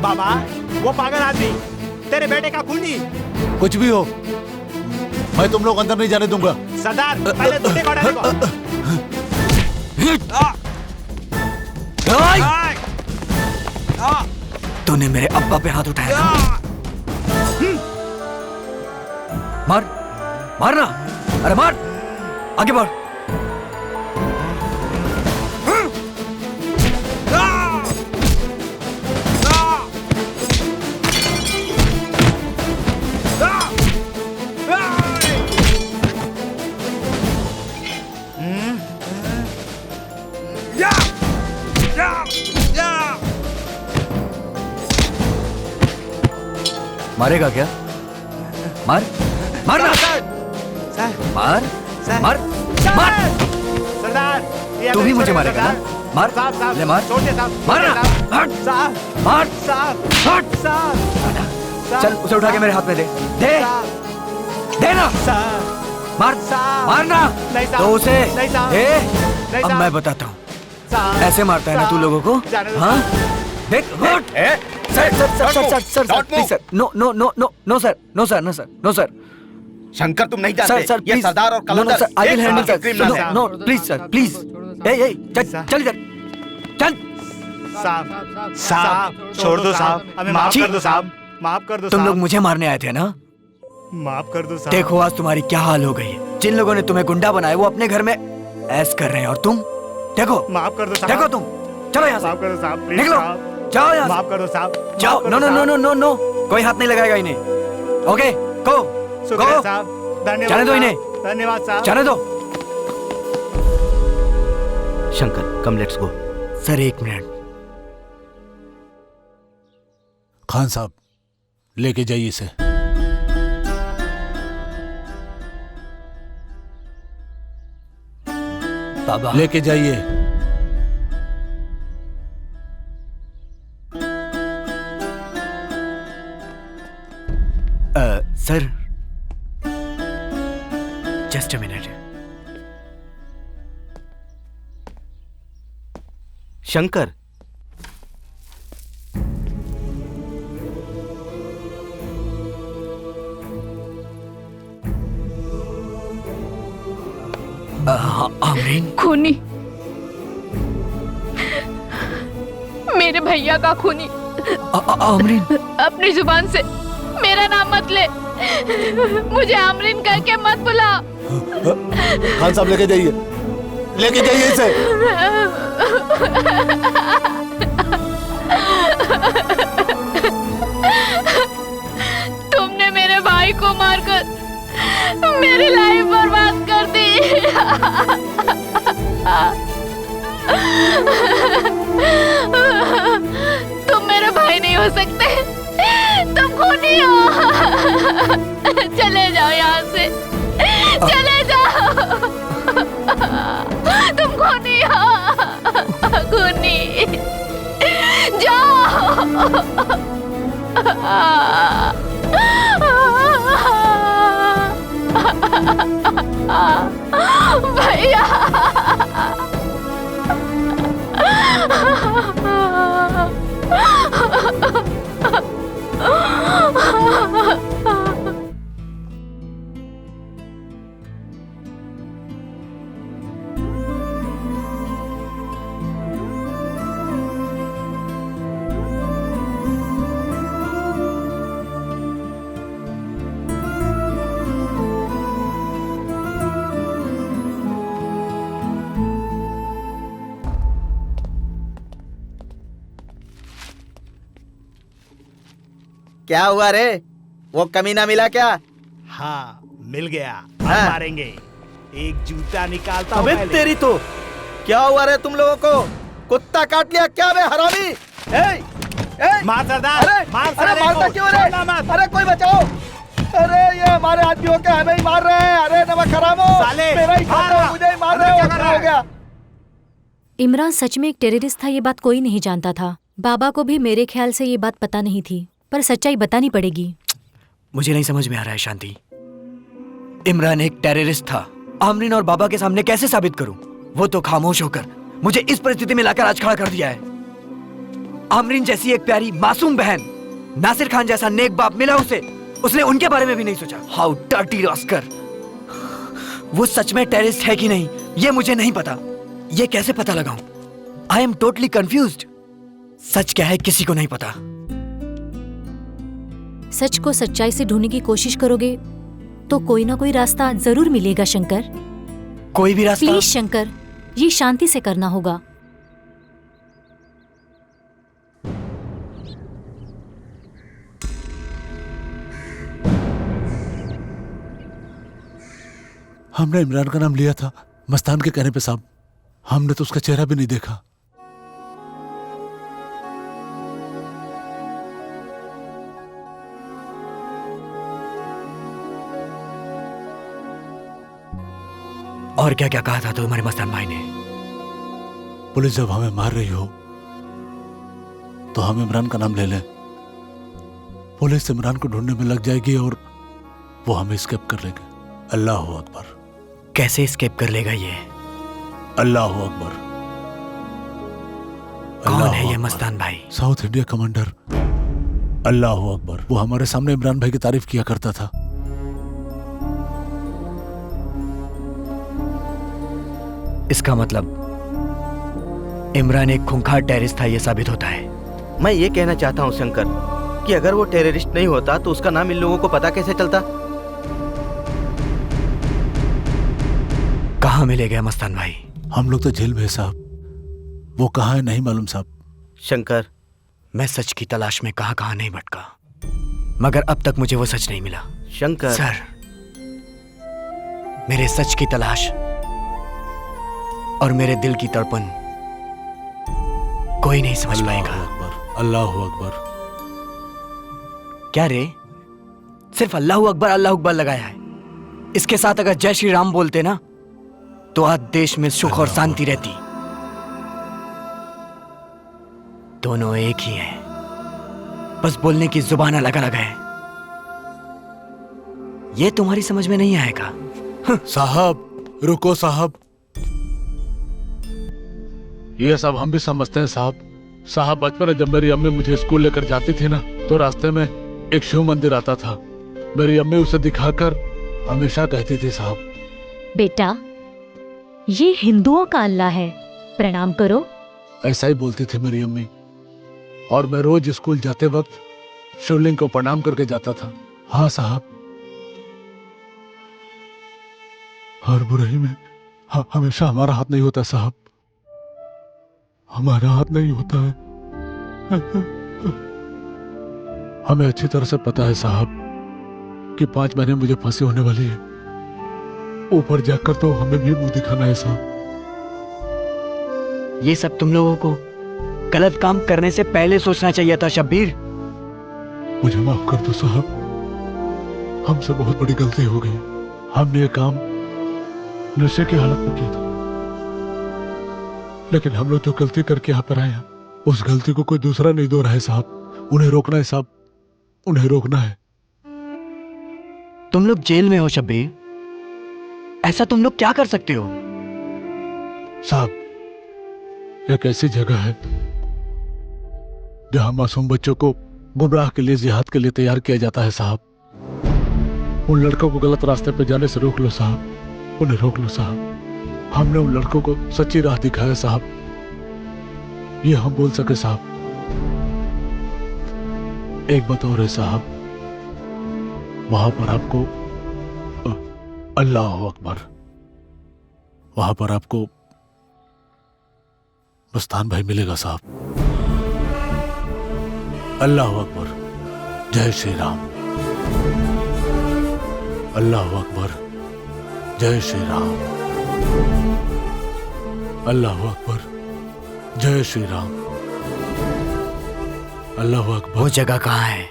बाबा वो पागल आदमी तेरे बेटे का खूनी।
कुछ भी हो, मैं तुम लोग अंदर नहीं जाने दूंगा।
सरदार पहले तुझे को डालेगा।
तूने मेरे अब्बा पे हाथ उठाया ना? मार, मारना। अरे मार, आगे बढ़। मारेगा क्या? मार, मारना। मार, मार, मार।
सरदार
तू भी मुझे मारेगा ना? मार, ले मार, मारना। हट, मार, हट। चल उसे उठा के मेरे हाथ में दे, दे, देना। मार, मारना। तो उसे दे। अब मैं बताता हूँ, ऐसे मारता है ना तू लोगों को? हाँ, देख। Sir, please sir, no sir.
Shankar तुम नहीं जानते,
सर,
ये सरदार और Kalandar
I will handle sir.
Criminal है।
No please sir, please. चल इधर, चल।
साहब छोड़ दो साहब, हमें माफ कर दो साहब, माफ कर दो।
तुम लोग मुझे मारने आए थे ना?
माफ कर दो साहब।
देखो आज तुम्हारी क्या हाल हो गई है। जिन लोगों ने तुम्हें गुंडा बनाया वो अपने घर में ऐश कर रहे हैं, और तुम देखो।
माफ कर दो साहब।
देखो तुम, चलो यहाँ से।
माफ कर दो साहब, प्लीज
निकलो, जाओ यहाँ से।
माफ कर दो साहब,
जाओ। नो, कोई हाथ नहीं लगाएगा इन्हें। ओके, गो,
शुक्रिया साहब, धन्यवाद।
जाने दो इन्हें,
धन्यवाद साहब,
जाने दो।
Shankar come let's go.
Sir एक मिनट।
खान साहब लेके जाइए इसे।
बाबा
लेके जाइए।
Sir just a minute.
Shankar
Amreen
खूनी, मेरे भैया का खूनी।
आमरीन
अपनी जुबान से मेरा नाम मत ले, मुझे आमरीन करके मत बुला।
खान साहब लेके जाइए, लेके जाइए इसे।
तुमने मेरे भाई को मारकर मेरी लाइफ बर्बाद कर दी। तुम मेरे भाई नहीं हो सकते, तुम खूनी हो। चले जाओ यहाँ से, चले जाओ। तुम खूनी हो, खूनी। जाओ। भैया
क्या हुआ रे? वो कमीना मिला क्या?
हाँ मिल गया।
हाँ।
मारेंगे। एक जूता निकालता हूँ
अबे
पहले।
तेरी तो क्या हुआ रे तुम लोगों को? कुत्ता काट लिया क्या बे हरामी?
मार सरदार,
अरे
मार
अरे
साले
मारता
को,
क्यों रे?
छोड़ना मत।
अरे कोई बचाओ। अरे ये हमारे आदमियों के हमें ही मार रहे हैं। अरे नमक हरामो,
साले,
मेरा ही
मार
खाता
रहा।
मुझे ही मार रहे हो। क्या हो गया?
इमरान सच में एक टेररिस्ट था, ये बात कोई नहीं जानता था। बाबा को भी मेरे ख्याल से ये बात पता नहीं थी, पर सच्चाई बतानी पड़ेगी।
मुझे नहीं समझ में आ रहा है शांति। इमरान एक टेररिस्ट था, आमरीन और बाबा के सामने कैसे साबित करूं? वो तो खामोश होकर मुझे इस परिस्थिति में लाकर आज खड़ा कर दिया है। आमरीन जैसी एक प्यारी मासूम बहन, नासिर खान जैसा नेक बाप मिला उसे, उसने उनके बारे में भी नहीं सोचा। How dirty rascal. वो सच में टेररिस्ट है कि नहीं ये मुझे नहीं पता। ये कैसे पता लगाऊं? I am totally confused. सच क्या है किसी को नहीं पता।
सच को सच्चाई से ढूंढने की कोशिश करोगे तो कोई ना कोई रास्ता जरूर मिलेगा शंकर।
कोई भी रास्ता?
प्लीज शंकर, ये शांति से करना होगा।
हमने इमरान का नाम लिया था मस्तान के कहने पे साहब, हमने तो उसका चेहरा भी नहीं देखा।
और क्या क्या कहा था तुम्हारे मस्तान भाई ने?
पुलिस जब हमें मार रही हो तो हम इमरान का नाम ले लें। पुलिस इमरान को ढूंढने में लग जाएगी और वो हमें स्केप कर लेंगे। अल्लाह अकबर।
कैसे स्केप कर लेगा ये?
अल्लाह अकबर।
कौन है ये मस्तान भाई?
South India commander. अल्लाह अकबर। वो हमारे सामने इमरान भाई की तारीफ किया करता था।
इसका मतलब इमरान एक खूंखार टेररिस्ट था, ये साबित होता है।
मैं ये कहना चाहता हूँ शंकर कि अगर वो टेररिस्ट नहीं होता तो उसका नाम इन लोगों को पता कैसे चलता?
कहाँ मिले गए मस्तान भाई?
हम लोग तो जेल में है साहब, वो कहाँ है नहीं मालूम साहब।
शंकर,
मैं सच की तलाश में कहाँ कहाँ नहीं भटका, मगर अब तक मुझे वो सच नहीं मिला।
शंकर
सर, मेरे सच की तलाश और मेरे दिल की तड़पन कोई नहीं समझ पाएगा।
अल्लाह अकबर।
क्या रे, सिर्फ अल्लाह अकबर लगाया है? इसके साथ अगर जय श्री राम बोलते ना तो आज देश में सुख और शांति रहती। दोनों एक ही हैं, बस बोलने की जुबान अलग अलग है। ये तुम्हारी समझ में नहीं आएगा।
साहब रुको साहब, ये सब हम भी समझते हैं साहब। साहब बचपन में जब मेरी अम्मी मुझे स्कूल लेकर जाती थी ना, तो रास्ते में एक शिव मंदिर आता था। मेरी अम्मी उसे दिखाकर हमेशा कहती थी साहब,
बेटा ये हिंदुओं का अल्लाह है, प्रणाम करो।
ऐसा ही बोलती थी मेरी अम्मी, और मैं रोज स्कूल जाते वक्त शिवलिंग को प्रणाम करके जाता था। हाँ साहब, हर बुराई में हमेशा हमारा हाथ नहीं होता साहब, हमारा हाथ नहीं होता है। हमें अच्छी तरह से पता है साहब कि 5 महीने मुझे फांसी होने वाली है। ऊपर जाकर तो हमें भी मुंह दिखाना है साहब।
ये सब तुम लोगों को गलत काम करने से पहले सोचना चाहिए था शब्बीर।
मुझे माफ कर दो साहब, हमसे बहुत बड़ी गलती हो गई। हमने ये काम नशे की हालत में किया था, लेकिन हम लोग जो गलती करके यहाँ पर आए हैं, उस गलती को कोई दूसरा नहीं दो रहा है साहब। उन्हें रोकना है साहब, उन्हें रोकना है।
तुम लोग जेल में हो शब्बीर, ऐसा तुम लोग क्या कर सकते हो?
साहब एक ऐसी जगह है जहां मासूम बच्चों को गुमराह के लिए, जिहाद के लिए तैयार किया जाता है साहब। उन लड़कों को गलत रास्ते पे जाने से रोक लो साहब, उन्हें रोक लो साहब। हमने उन लड़कों को सच्ची राह दिखाया साहब, ये हम बोल सके साहब। एक बात और है साहब, वहां पर आपको अल्लाह अकबर, वहां पर आपको मस्तान भाई मिलेगा साहब। अल्लाह अकबर, जय श्री राम। अल्लाह अकबर, जय श्री राम। अल्लाह अकबर, जय श्री राम। अल्लाह अकबर।
वो जगह कहाँ है?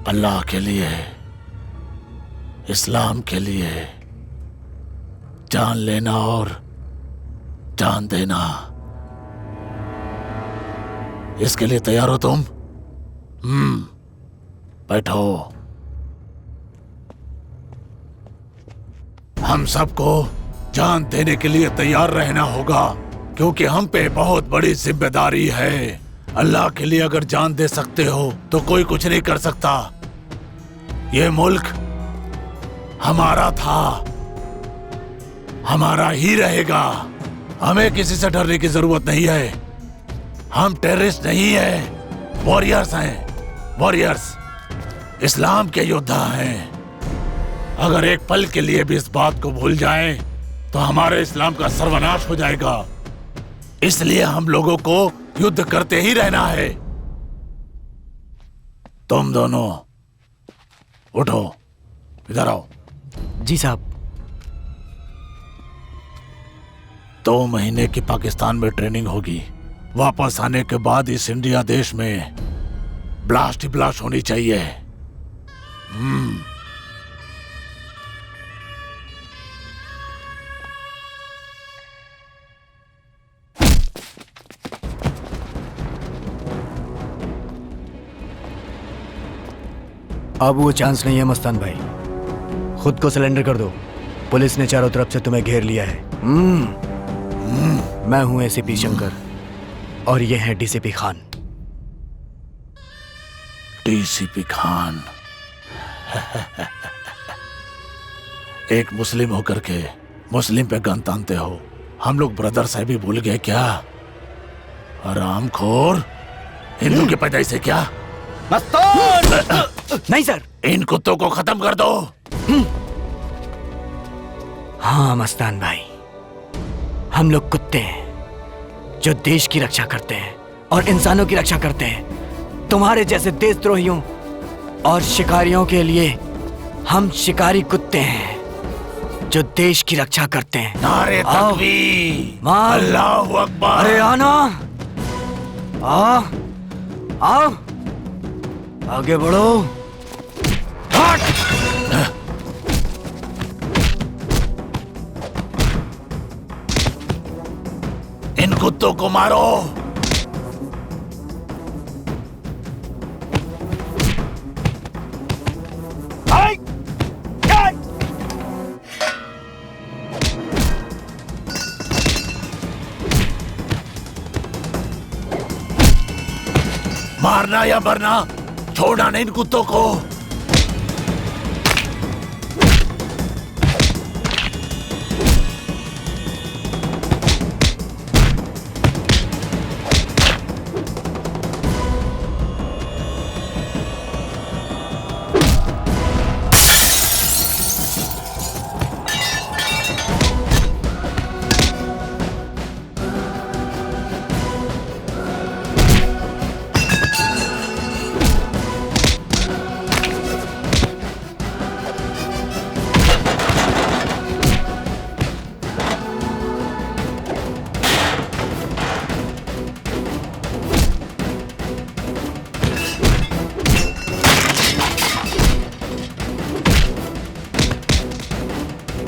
अल्लाह के लिए, इस्लाम के लिए जान लेना और जान देना, इसके लिए तैयार हो तुम? बैठो। हम सबको जान देने के लिए तैयार रहना होगा, क्योंकि हम पे बहुत बड़ी जिम्मेदारी है। अल्लाह के लिए अगर जान दे सकते हो तो कोई कुछ नहीं कर सकता। ये मुल्क हमारा था, हमारा ही रहेगा। हमें किसी से डरने की जरूरत नहीं है। हम टेररिस्ट नहीं है, वॉरियर्स हैं। वॉरियर्स इस्लाम के योद्धा हैं। अगर एक पल के लिए भी इस बात को भूल जाएं, तो हमारे इस्लाम का सर्वनाश हो जाएगा। इसलिए हम लोगों को युद्ध करते ही रहना है। तुम दोनों उठो, इधर आओ।
जी साहब।
2 महीने की पाकिस्तान में ट्रेनिंग होगी। वापस आने के बाद इस इंडिया देश में ब्लास्ट ही ब्लास्ट होनी चाहिए।
अब वो चांस नहीं है मस्तान भाई, खुद को सरेंडर कर दो। पुलिस ने चारों तरफ से तुम्हें घेर लिया है। मैं हूं एसीपी शंकर और ये है डीसीपी खान।
डीसीपी खान। एक मुस्लिम होकर के मुस्लिम पे गन तानते हो। हम लोग ब्रदर साहब भी भूल गए क्या? हरामखोर, हिंदू की पैदाइश से क्या?
नहीं सर,
इन कुत्तों को खत्म कर दो।
हाँ मस्तान भाई, हम लोग कुत्ते हैं जो देश की रक्षा करते हैं और इंसानों की रक्षा करते हैं। तुम्हारे जैसे देशद्रोहियों और शिकारियों के लिए हम शिकारी कुत्ते हैं जो देश की रक्षा करते हैं।
नारे तकबीर,
मार।
अल्लाहू अकबर।
अरे आना, आओ आओ, आगे बढ़ो।
इन कुत्तों को मारो। मारना या मरना, छोड़ना नहीं इन कुत्तों को।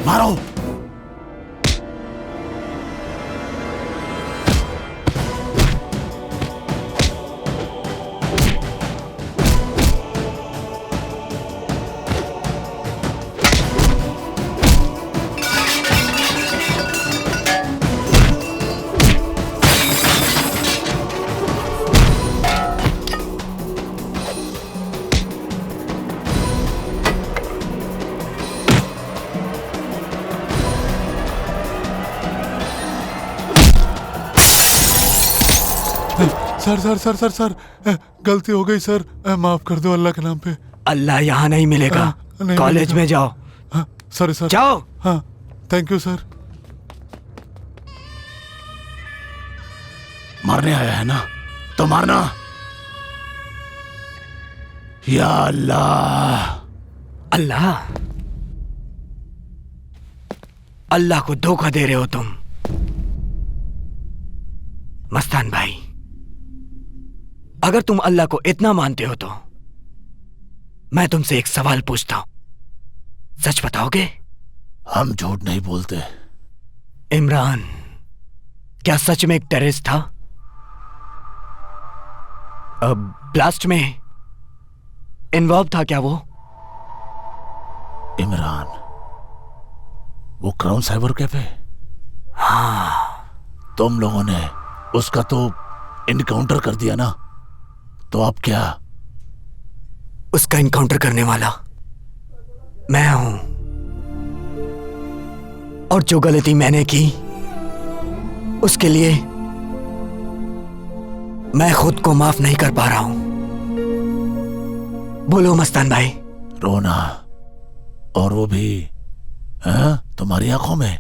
मारो।
Sir sir sir sir sir गलती हो गई सर, माफ कर दो अल्लाह के नाम पे।
अल्लाह यहाँ नहीं मिलेगा, कॉलेज में जाओ।
Sorry sir.
जाओ।
हाँ थैंक यू सर।
मारने आया है ना तो मारना। या अल्लाह।
अल्लाह, अल्लाह को धोखा दे रहे हो तुम। मस्तान भाई, अगर तुम अल्लाह को इतना मानते हो तो मैं तुमसे एक सवाल पूछता हूं, सच बताओगे?
हम झूठ नहीं बोलते।
इमरान क्या सच में एक टेररिस्ट था? ब्लास्ट में इन्वॉल्व था क्या वो?
इमरान वो क्राउन साइबर कैफे?
हाँ।
तुम लोगों ने उसका तो इनकाउंटर कर दिया ना, तो अब क्या?
उसका इनकाउंटर करने वाला मैं हूं, और जो गलती मैंने की उसके लिए मैं खुद को माफ नहीं कर पा रहा हूं। बोलो मस्तान भाई।
रोना, और वो भी तुम्हारी आंखों में?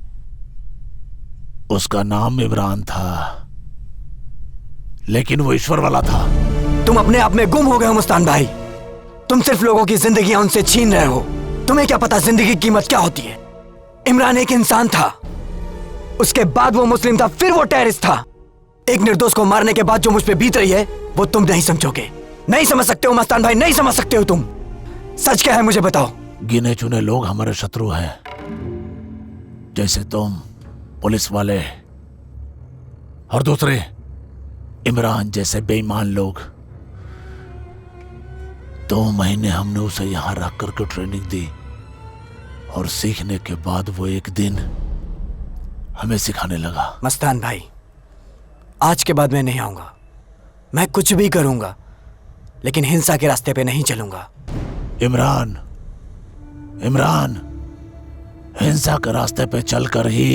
उसका नाम इमरान था, लेकिन वो ईश्वर वाला था।
तुम अपने आप में गुम हो गए हो मस्तान भाई। तुम सिर्फ लोगों की जिंदगियां उनसे छीन रहे हो। तुम्हें क्या पता जिंदगी की कीमत क्या होती है? इमरान एक इंसान था, उसके बाद वो मुस्लिम था, फिर वो टेररिस्ट था। एक निर्दोष को मारने के बाद जो मुझ पे बीत रही है वो तुम नहीं समझोगे। नहीं समझ सकते हो मस्तान भाई, नहीं समझ सकते हो तुम। सच क्या है मुझे बताओ।
गिने चुने लोग हमारे शत्रु हैं, जैसे तुम, पुलिस वाले, और दूसरे इमरान जैसे बेईमान लोग। 2 महीने हमने उसे यहां रख करके ट्रेनिंग दी, और सीखने के बाद वो एक दिन हमें सिखाने लगा।
मस्तान भाई, आज के बाद मैं नहीं आऊंगा। मैं कुछ भी करूंगा, लेकिन हिंसा के रास्ते पे नहीं चलूंगा।
इमरान, इमरान, हिंसा के रास्ते पे चलकर ही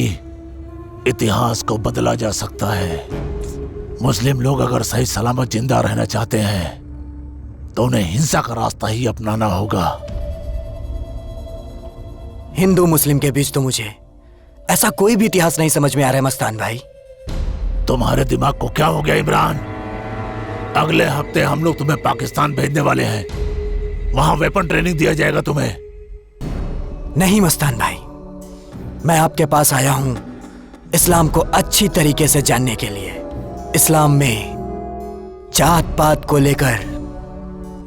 इतिहास को बदला जा सकता है। मुस्लिम लोग अगर सही सलामत जिंदा रहना चाहते हैं तो उन्हें हिंसा का रास्ता ही अपनाना होगा।
हिंदू मुस्लिम के बीच तो मुझे ऐसा कोई भी इतिहास नहीं समझ में आ रहा है मस्तान भाई।
तुम्हारे दिमाग को क्या हो गया इमरान? अगले हफ्ते हम लोग तुम्हें पाकिस्तान भेजने वाले हैं। वहां वेपन ट्रेनिंग दिया जाएगा तुम्हें।
नहीं मस्तान भाई, मैं आपके पास आया हूं इस्लाम को अच्छी तरीके से जानने के लिए। इस्लाम में जात पात को लेकर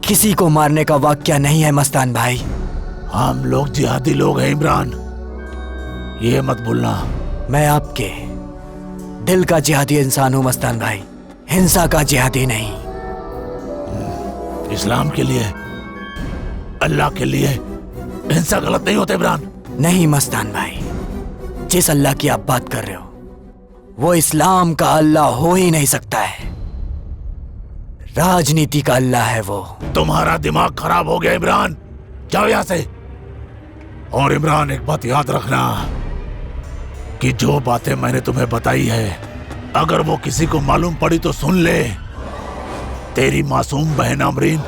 किसी को मारने का वाक्या नहीं है मस्तान भाई।
हम लोग जिहादी लोग हैं इमरान, ये मत भूलना।
मैं आपके दिल का जिहादी इंसान हूं मस्तान भाई, हिंसा का जिहादी नहीं।
इस्लाम के लिए, अल्लाह के लिए हिंसा गलत नहीं होता इमरान।
नहीं मस्तान भाई, जिस अल्लाह की आप बात कर रहे हो वो इस्लाम का अल्लाह हो ही नहीं सकता है, राजनीति का अल्लाह है वो।
तुम्हारा दिमाग खराब हो गया इमरान, जाओ यहां से। और इमरान एक बात याद रखना कि जो बातें मैंने तुम्हें बताई है अगर वो किसी को मालूम पड़ी तो सुन ले। तेरी मासूम बहन अमरीन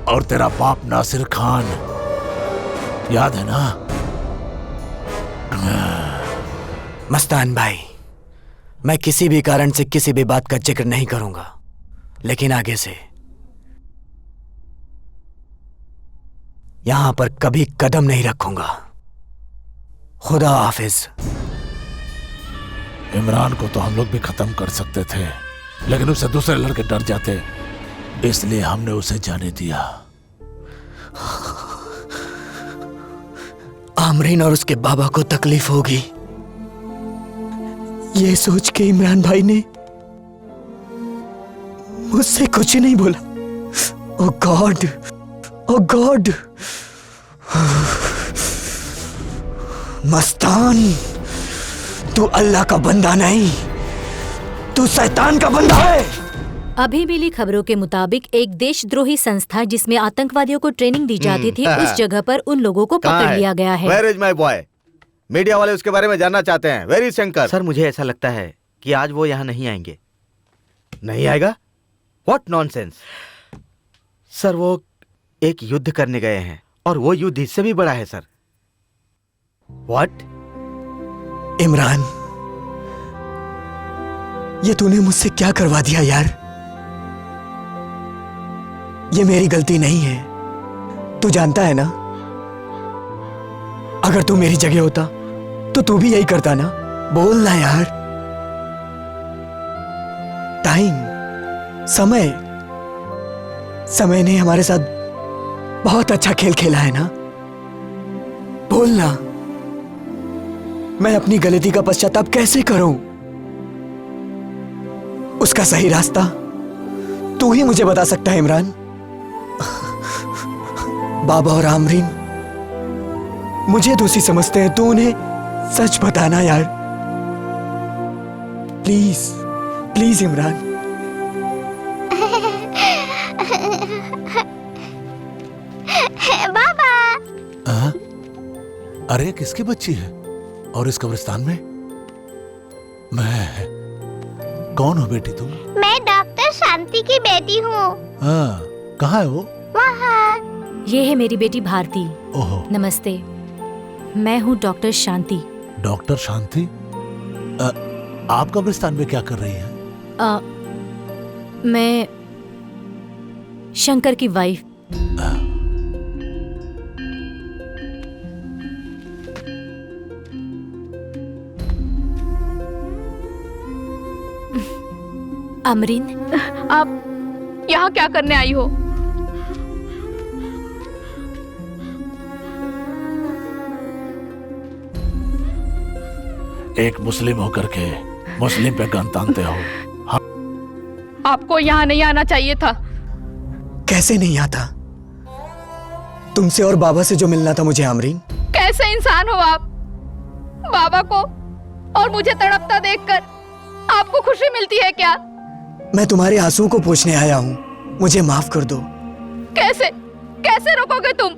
और तेरा बाप नासिर खान, याद है ना?
मस्तान भाई, मैं किसी भी कारण से किसी भी बात का जिक्र नहीं करूंगा, लेकिन आगे से यहां पर कभी कदम नहीं रखूंगा। खुदा हाफिज।
इमरान को तो हम लोग भी खत्म कर सकते थे, लेकिन उससे दूसरे लड़के डर जाते, इसलिए हमने उसे जाने दिया।
आमरीन और उसके बाबा को तकलीफ होगी, ये सोच के इमरान भाई ने मुझसे कुछ नहीं बोला। ओ गॉड, ओ गॉड। मस्तान, तू अल्लाह का बंदा नहीं, तू शैतान का बंदा है।
अभी मिली खबरों के मुताबिक एक देशद्रोही संस्था जिसमें आतंकवादियों को ट्रेनिंग दी जाती थी, उस जगह पर उन लोगों को पकड़ लिया गया है।
Where is my boy? Media वाले उसके बारे में जानना चाहते हैं। Where is Shankar?
सर, मुझे ऐसा लगता है कि आज वो यहाँ नहीं आएंगे।
नहीं आएगा?
What nonsense? सर, वो एक युद्ध करने गए हैं और वो युद्ध इससे भी बड़ा है सर।
What?
इमरान, ये तूने मुझसे क्या करवा दिया यार? ये मेरी गलती नहीं है, तू जानता है ना। अगर तू मेरी जगह होता तो तू भी यही करता ना। बोल ना यार। टाइम, समय ने हमारे साथ बहुत अच्छा खेल खेला है ना। बोल ना, मैं अपनी गलती का पश्चाताप कैसे करूं? उसका सही रास्ता तू ही मुझे बता सकता है इमरान। बाबा और आमरीन मुझे दोषी समझते हैं, तू उन्हें सच बताना यार, प्लीज प्लीज इमरान।
बाबा।
अरे किसकी बच्ची है और इस कब्रिस्तान में? मैं कौन हो बेटी तुम?
मैं डॉक्टर शांति की बेटी हूँ।
हाँ, कहाँ है वो?
वहाँ।
ये है मेरी बेटी भारती।
ओहो।
नमस्ते, मैं हूँ डॉक्टर शांति।
डॉक्टर शांति? आप कब्रिस्तान में क्या कर रही हैं?
मैं शंकर की वाइफ। अमरीन,
आप यहाँ क्या करने आई हो?
एक मुस्लिम होकर के मुस्लिम पे गन तानते हो।
आपको यहाँ नहीं आना चाहिए था।
कैसे नहीं आता? तुमसे और बाबा से जो मिलना था मुझे आमरीन।
कैसे इंसान हो आप? बाबा को और मुझे तड़पता देखकर आपको खुशी मिलती है क्या?
मैं तुम्हारे आंसुओं को पोंछने आया हूँ, मुझे माफ कर दो।
कैसे कैसे रोकोगे तुम?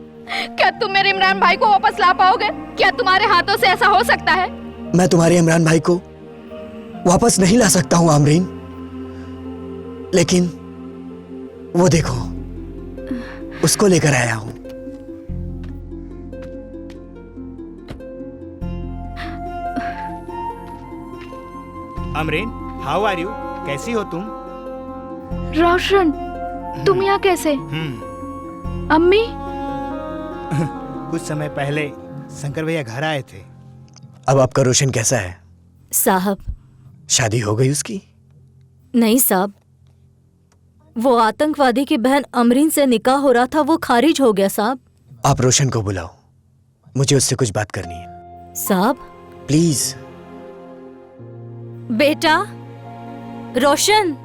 क्या तुम मेरे इमरान भाई को वापस ला पाओगे? क्या तुम्हारे हाथों से ऐसा हो सकता है?
मैं तुम्हारे इमरान भाई को वापस नहीं ला सकता हूँ आमरीन, लेकिन वो देखो, उसको लेकर आया हूँ।
Amreen, how are you? कैसी हो तुम?
रोशन, तुम यहाँ कैसे? अम्मी?
कुछ समय पहले शंकर भैया घर आए थे।
अब आपका रोशन कैसा है?
साहब,
शादी हो गई उसकी?
नहीं साहब, वो आतंकवादी की बहन अमरीन से निकाह हो रहा था, वो खारिज हो गया साहब।
आप रोशन को बुलाओ, मुझे उससे कुछ बात करनी है।
साहब
प्लीज।
बेटा रोशन।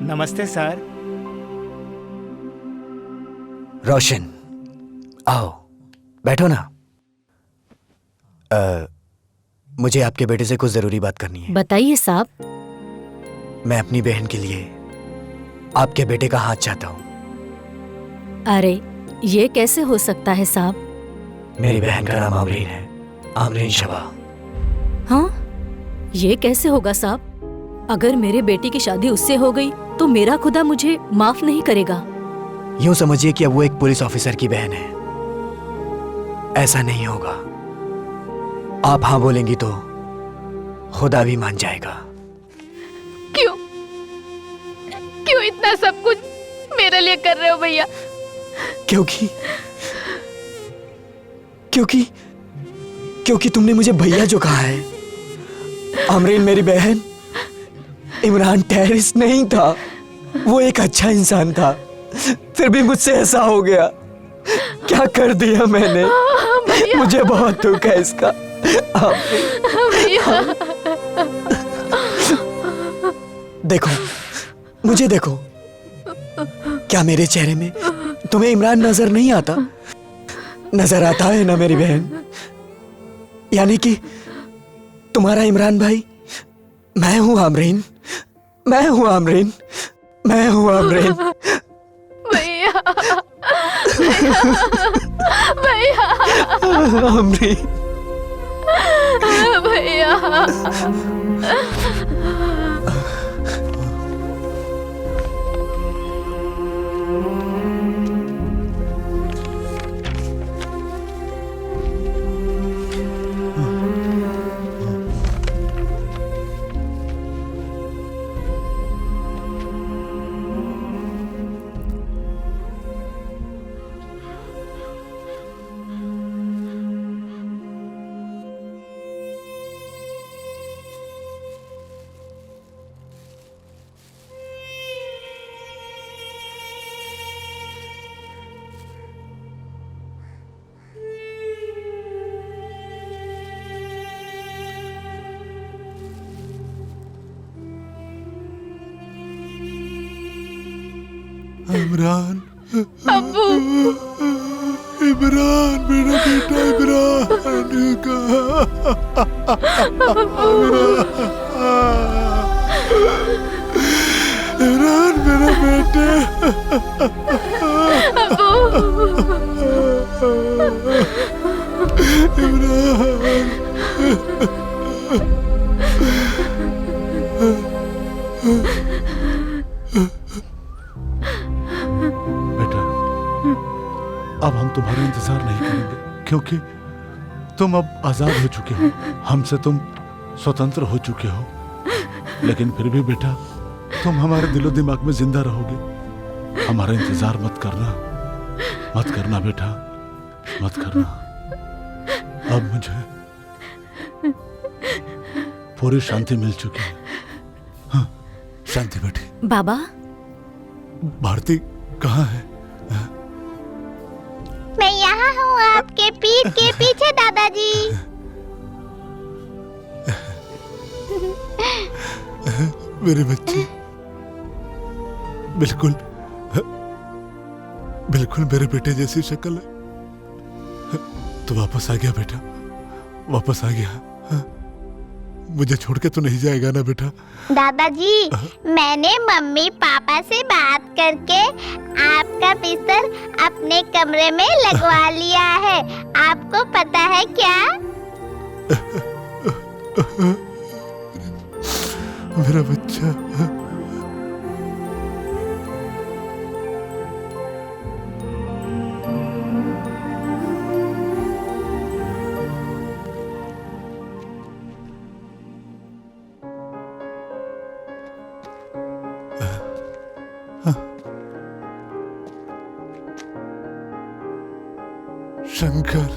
नमस्ते सर।
रोशन आओ, बैठो ना। मुझे आपके बेटे से कुछ जरूरी बात करनी है।
बताइए साहब।
मैं अपनी बहन के लिए आपके बेटे का हाथ चाहता हूँ।
अरे ये कैसे हो सकता है साहब?
मेरी बहन का नाम आमरीन है, आमरीन शबा।
हाँ, ये कैसे होगा साहब? अगर मेरे बेटी की शादी उससे हो गई तो मेरा खुदा मुझे माफ नहीं करेगा।
यूं समझिए कि अब वो एक पुलिस ऑफिसर की बहन है। ऐसा नहीं होगा। आप हाँ बोलेंगी तो खुदा भी मान जाएगा।
क्यों क्यों इतना सब कुछ मेरे लिए कर रहे हो भैया?
क्योंकि क्योंकि क्योंकि तुमने मुझे भैया जो कहा है। अमरीन मेरी बहन, इमरान टेररिस्ट नहीं था, वो एक अच्छा इंसान था। फिर भी मुझसे ऐसा हो गया। क्या कर दिया मैंने? मुझे बहुत दुख है इसका। देखो, मुझे देखो। क्या मेरे चेहरे में तुम्हें इमरान नजर नहीं आता? नजर आता है ना मेरी बहन? यानी कि तुम्हारा इमरान भाई मैं हूं आमरीन, मैं हूं आमरीन, मैं हूं आमरीन।
भैया भैया
आमरीन
भैया।
इमरान,
अब्बू,
इमरान मेरा बेटा, इमरान इमरान मेरा बेटा। अब हम तुम्हारा इंतजार नहीं करेंगे, क्योंकि तुम अब आजाद हो चुके हो, हमसे तुम स्वतंत्र हो चुके हो। लेकिन फिर भी बेटा, तुम हमारे दिलो दिमाग में जिंदा रहोगे। हमारा इंतजार मत करना, मत करना बेटा, मत करना। अब मुझे पूरी शांति मिल चुकी है। हाँ, शांति बेटी।
बाबा,
भारती कहाँ है?
मैं यहाँ हूँ, आपके पीठ के पीछे दादाजी।
मेरे बच्चे, बिल्कुल बिल्कुल मेरे बेटे जैसी शक्ल है। तो वापस आ गया बेटा, वापस आ गया। मुझे छोड़ के तो नहीं जाएगा ना बेटा?
दादाजी, मैंने मम्मी पापा से बात करके आपका बिस्तर अपने कमरे में लगवा लिया है। आपको पता है क्या?
मेरा बच्चा। शंकर।